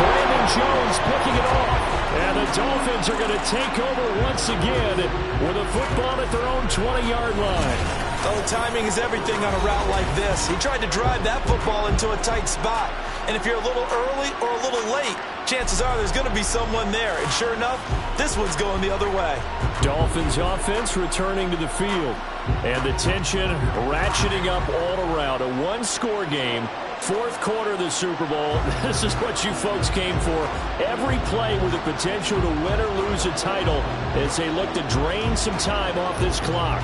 Brandon Jones picking it off. And the Dolphins are going to take over once again with a football at their own 20-yard line. Oh, timing is everything on a route like this. He tried to drive that football into a tight spot. And if you're a little early or a little late, chances are there's going to be someone there. And sure enough, this one's going the other way. Dolphins offense returning to the field. And the tension ratcheting up all around. A one-score game. Fourth quarter of the Super Bowl. This is what you folks came for. Every play with the potential to win or lose a title as they look to drain some time off this clock.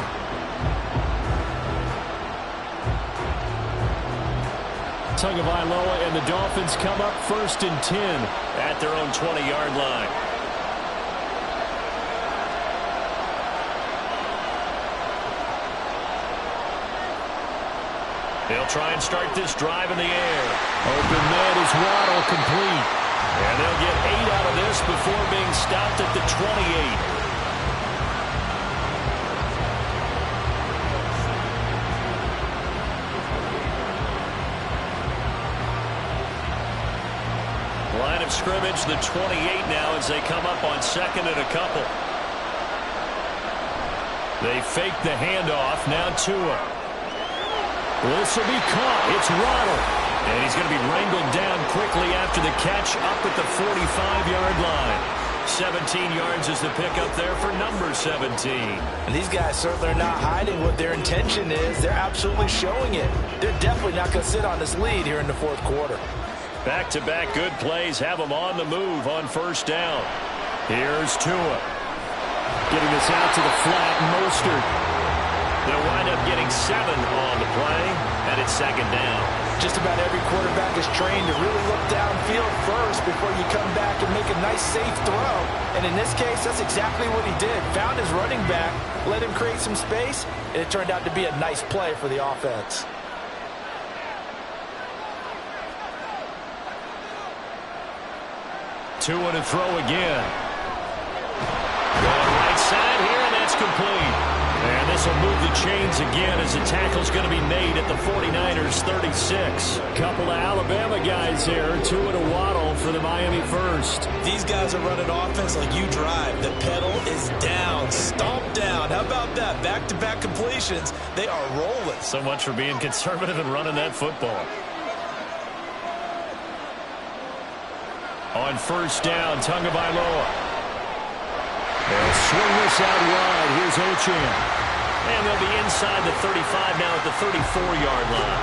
Tagovailoa and the Dolphins come up 1st and 10 at their own 20-yard line. They'll try and start this drive in the air. Open man is Waddle, complete. And they'll get 8 out of this before being stopped at the 28. Line of scrimmage, the 28 now as they come up on 2nd and a couple. They fake the handoff. Now Tua. This will be caught. It's Waddle. And he's going to be wrangled down quickly after the catch up at the 45-yard line. 17 yards is the pickup there for number 17. And these guys certainly are not hiding what their intention is. They're absolutely showing it. They're definitely not going to sit on this lead here in the fourth quarter. Back-to-back good plays have them on the move on 1st down. Here's Tua. Getting this out to the flat. Mostert. They'll wind up getting 7 on the play, and it's 2nd down. Just about every quarterback is trained to really look downfield first before you come back and make a nice, safe throw. And in this case, that's exactly what he did. Found his running back, let him create some space, and it turned out to be a nice play for the offense. Tua to throw again. Going right side here, and that's complete. And this will move the chains again as the tackle's going to be made at the 49ers 36. Couple of Alabama guys there. Tua to Waddle for the Miami first. These guys are running offense like you drive. The pedal is down, stomped down. How about that? Back-to-back completions. They are rolling. So much for being conservative and running that football. On 1st down, Tagovailoa. They'll swing this out wide. Here's Ochan. And they'll be inside the 35 now at the 34-yard line.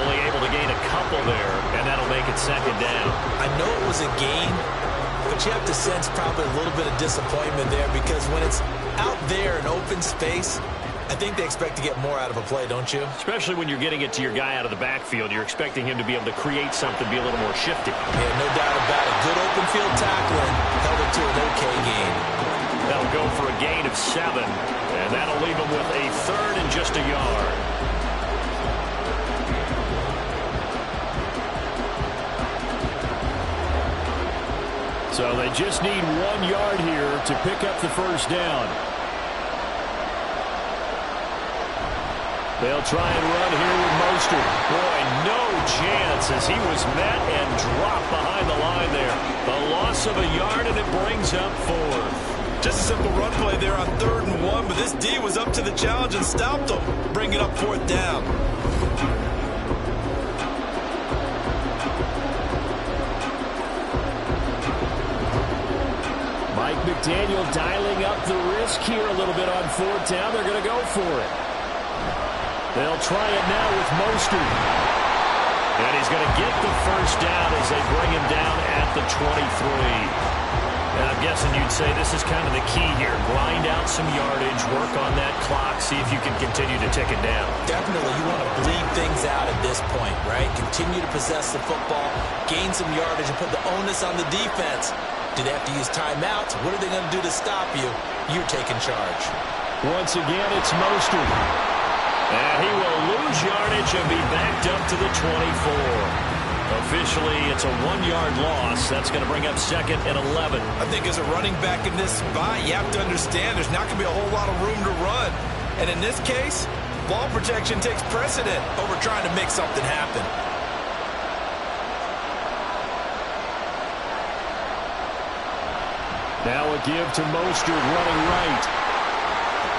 Only able to gain a couple there, and that'll make it 2nd down. I know it was a gain, but you have to sense probably a little bit of disappointment there because when it's out there in open space, I think they expect to get more out of a play, don't you? Especially when you're getting it to your guy out of the backfield. You're expecting him to be able to create something, be a little more shifty. Yeah, no doubt about it. Good open field tackling held it to an okay gain. That'll go for a gain of 7, and that'll leave him with a 3rd and just a yard. So they just need 1 yard here to pick up the 1st down. They'll try and run here with Mostert. Boy, no chance as he was met and dropped behind the line there. The loss of a yard, and it brings up 4th. Just a simple run play there on 3rd and 1, but this D was up to the challenge and stopped them, bringing up 4th down. Mike McDaniel dialing up the risk here a little bit on 4th down. They're going to go for it. They'll try it now with Mostert. And he's going to get the first down as they bring him down at the 23. And I'm guessing you'd say this is kind of the key here. Grind out some yardage, work on that clock, see if you can continue to tick it down. Definitely, you want to bleed things out at this point, right? Continue to possess the football, gain some yardage, and put the onus on the defense. Do they have to use timeouts? What are they going to do to stop you? You're taking charge. Once again, it's Mostert. And he will lose yardage and be backed up to the 24. Officially, it's a 1-yard loss. That's going to bring up 2nd and 11. I think as a running back in this spot, you have to understand there's not going to be a whole lot of room to run. And in this case, ball protection takes precedent over trying to make something happen. Now a give to Mostert running right.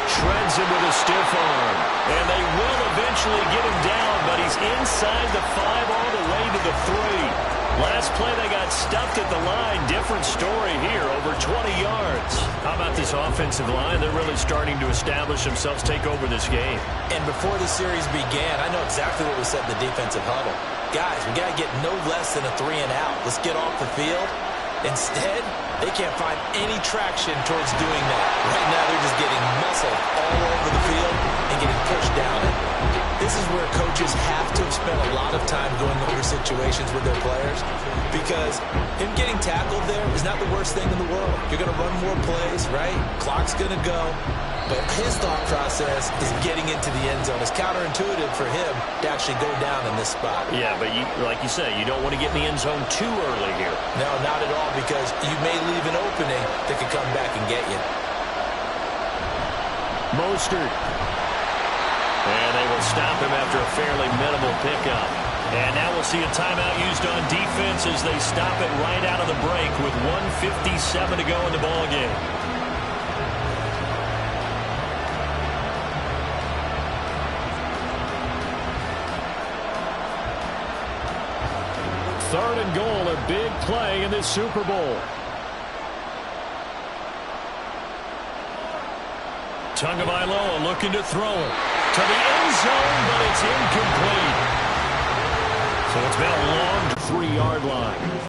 Shreds him with a stiff arm. And they will eventually get him down, but he's inside the 5 all the way to the 3. Last play they got stuffed at the line. Different story here, over 20 yards. How about this offensive line? They're really starting to establish themselves, take over this game. And before the series began, I know exactly what was said in the defensive huddle. Guys, we got to get no less than a 3 and out. Let's get off the field. Instead, they can't find any traction towards doing that. Right now, they're just getting muscled all over the field and getting pushed down. This is where coaches have to have spent a lot of time going over situations with their players, because him getting tackled there is not the worst thing in the world. You're going to run more plays, right? Clock's going to go. But his thought process is getting into the end zone. It's counterintuitive for him to actually go down in this spot. Yeah, but like you say, you don't want to get in the end zone too early here. No, not at all, because you may leave an opening that could come back and get you. Mostert. And they will stop him after a fairly minimal pickup. And now we'll see a timeout used on defense as they stop it right out of the break with 1:57 to go in the ballgame. Third and goal, a big play in this Super Bowl. Tagovailoa looking to throw it to the end zone, but it's incomplete. So it's been a long 3-yard line.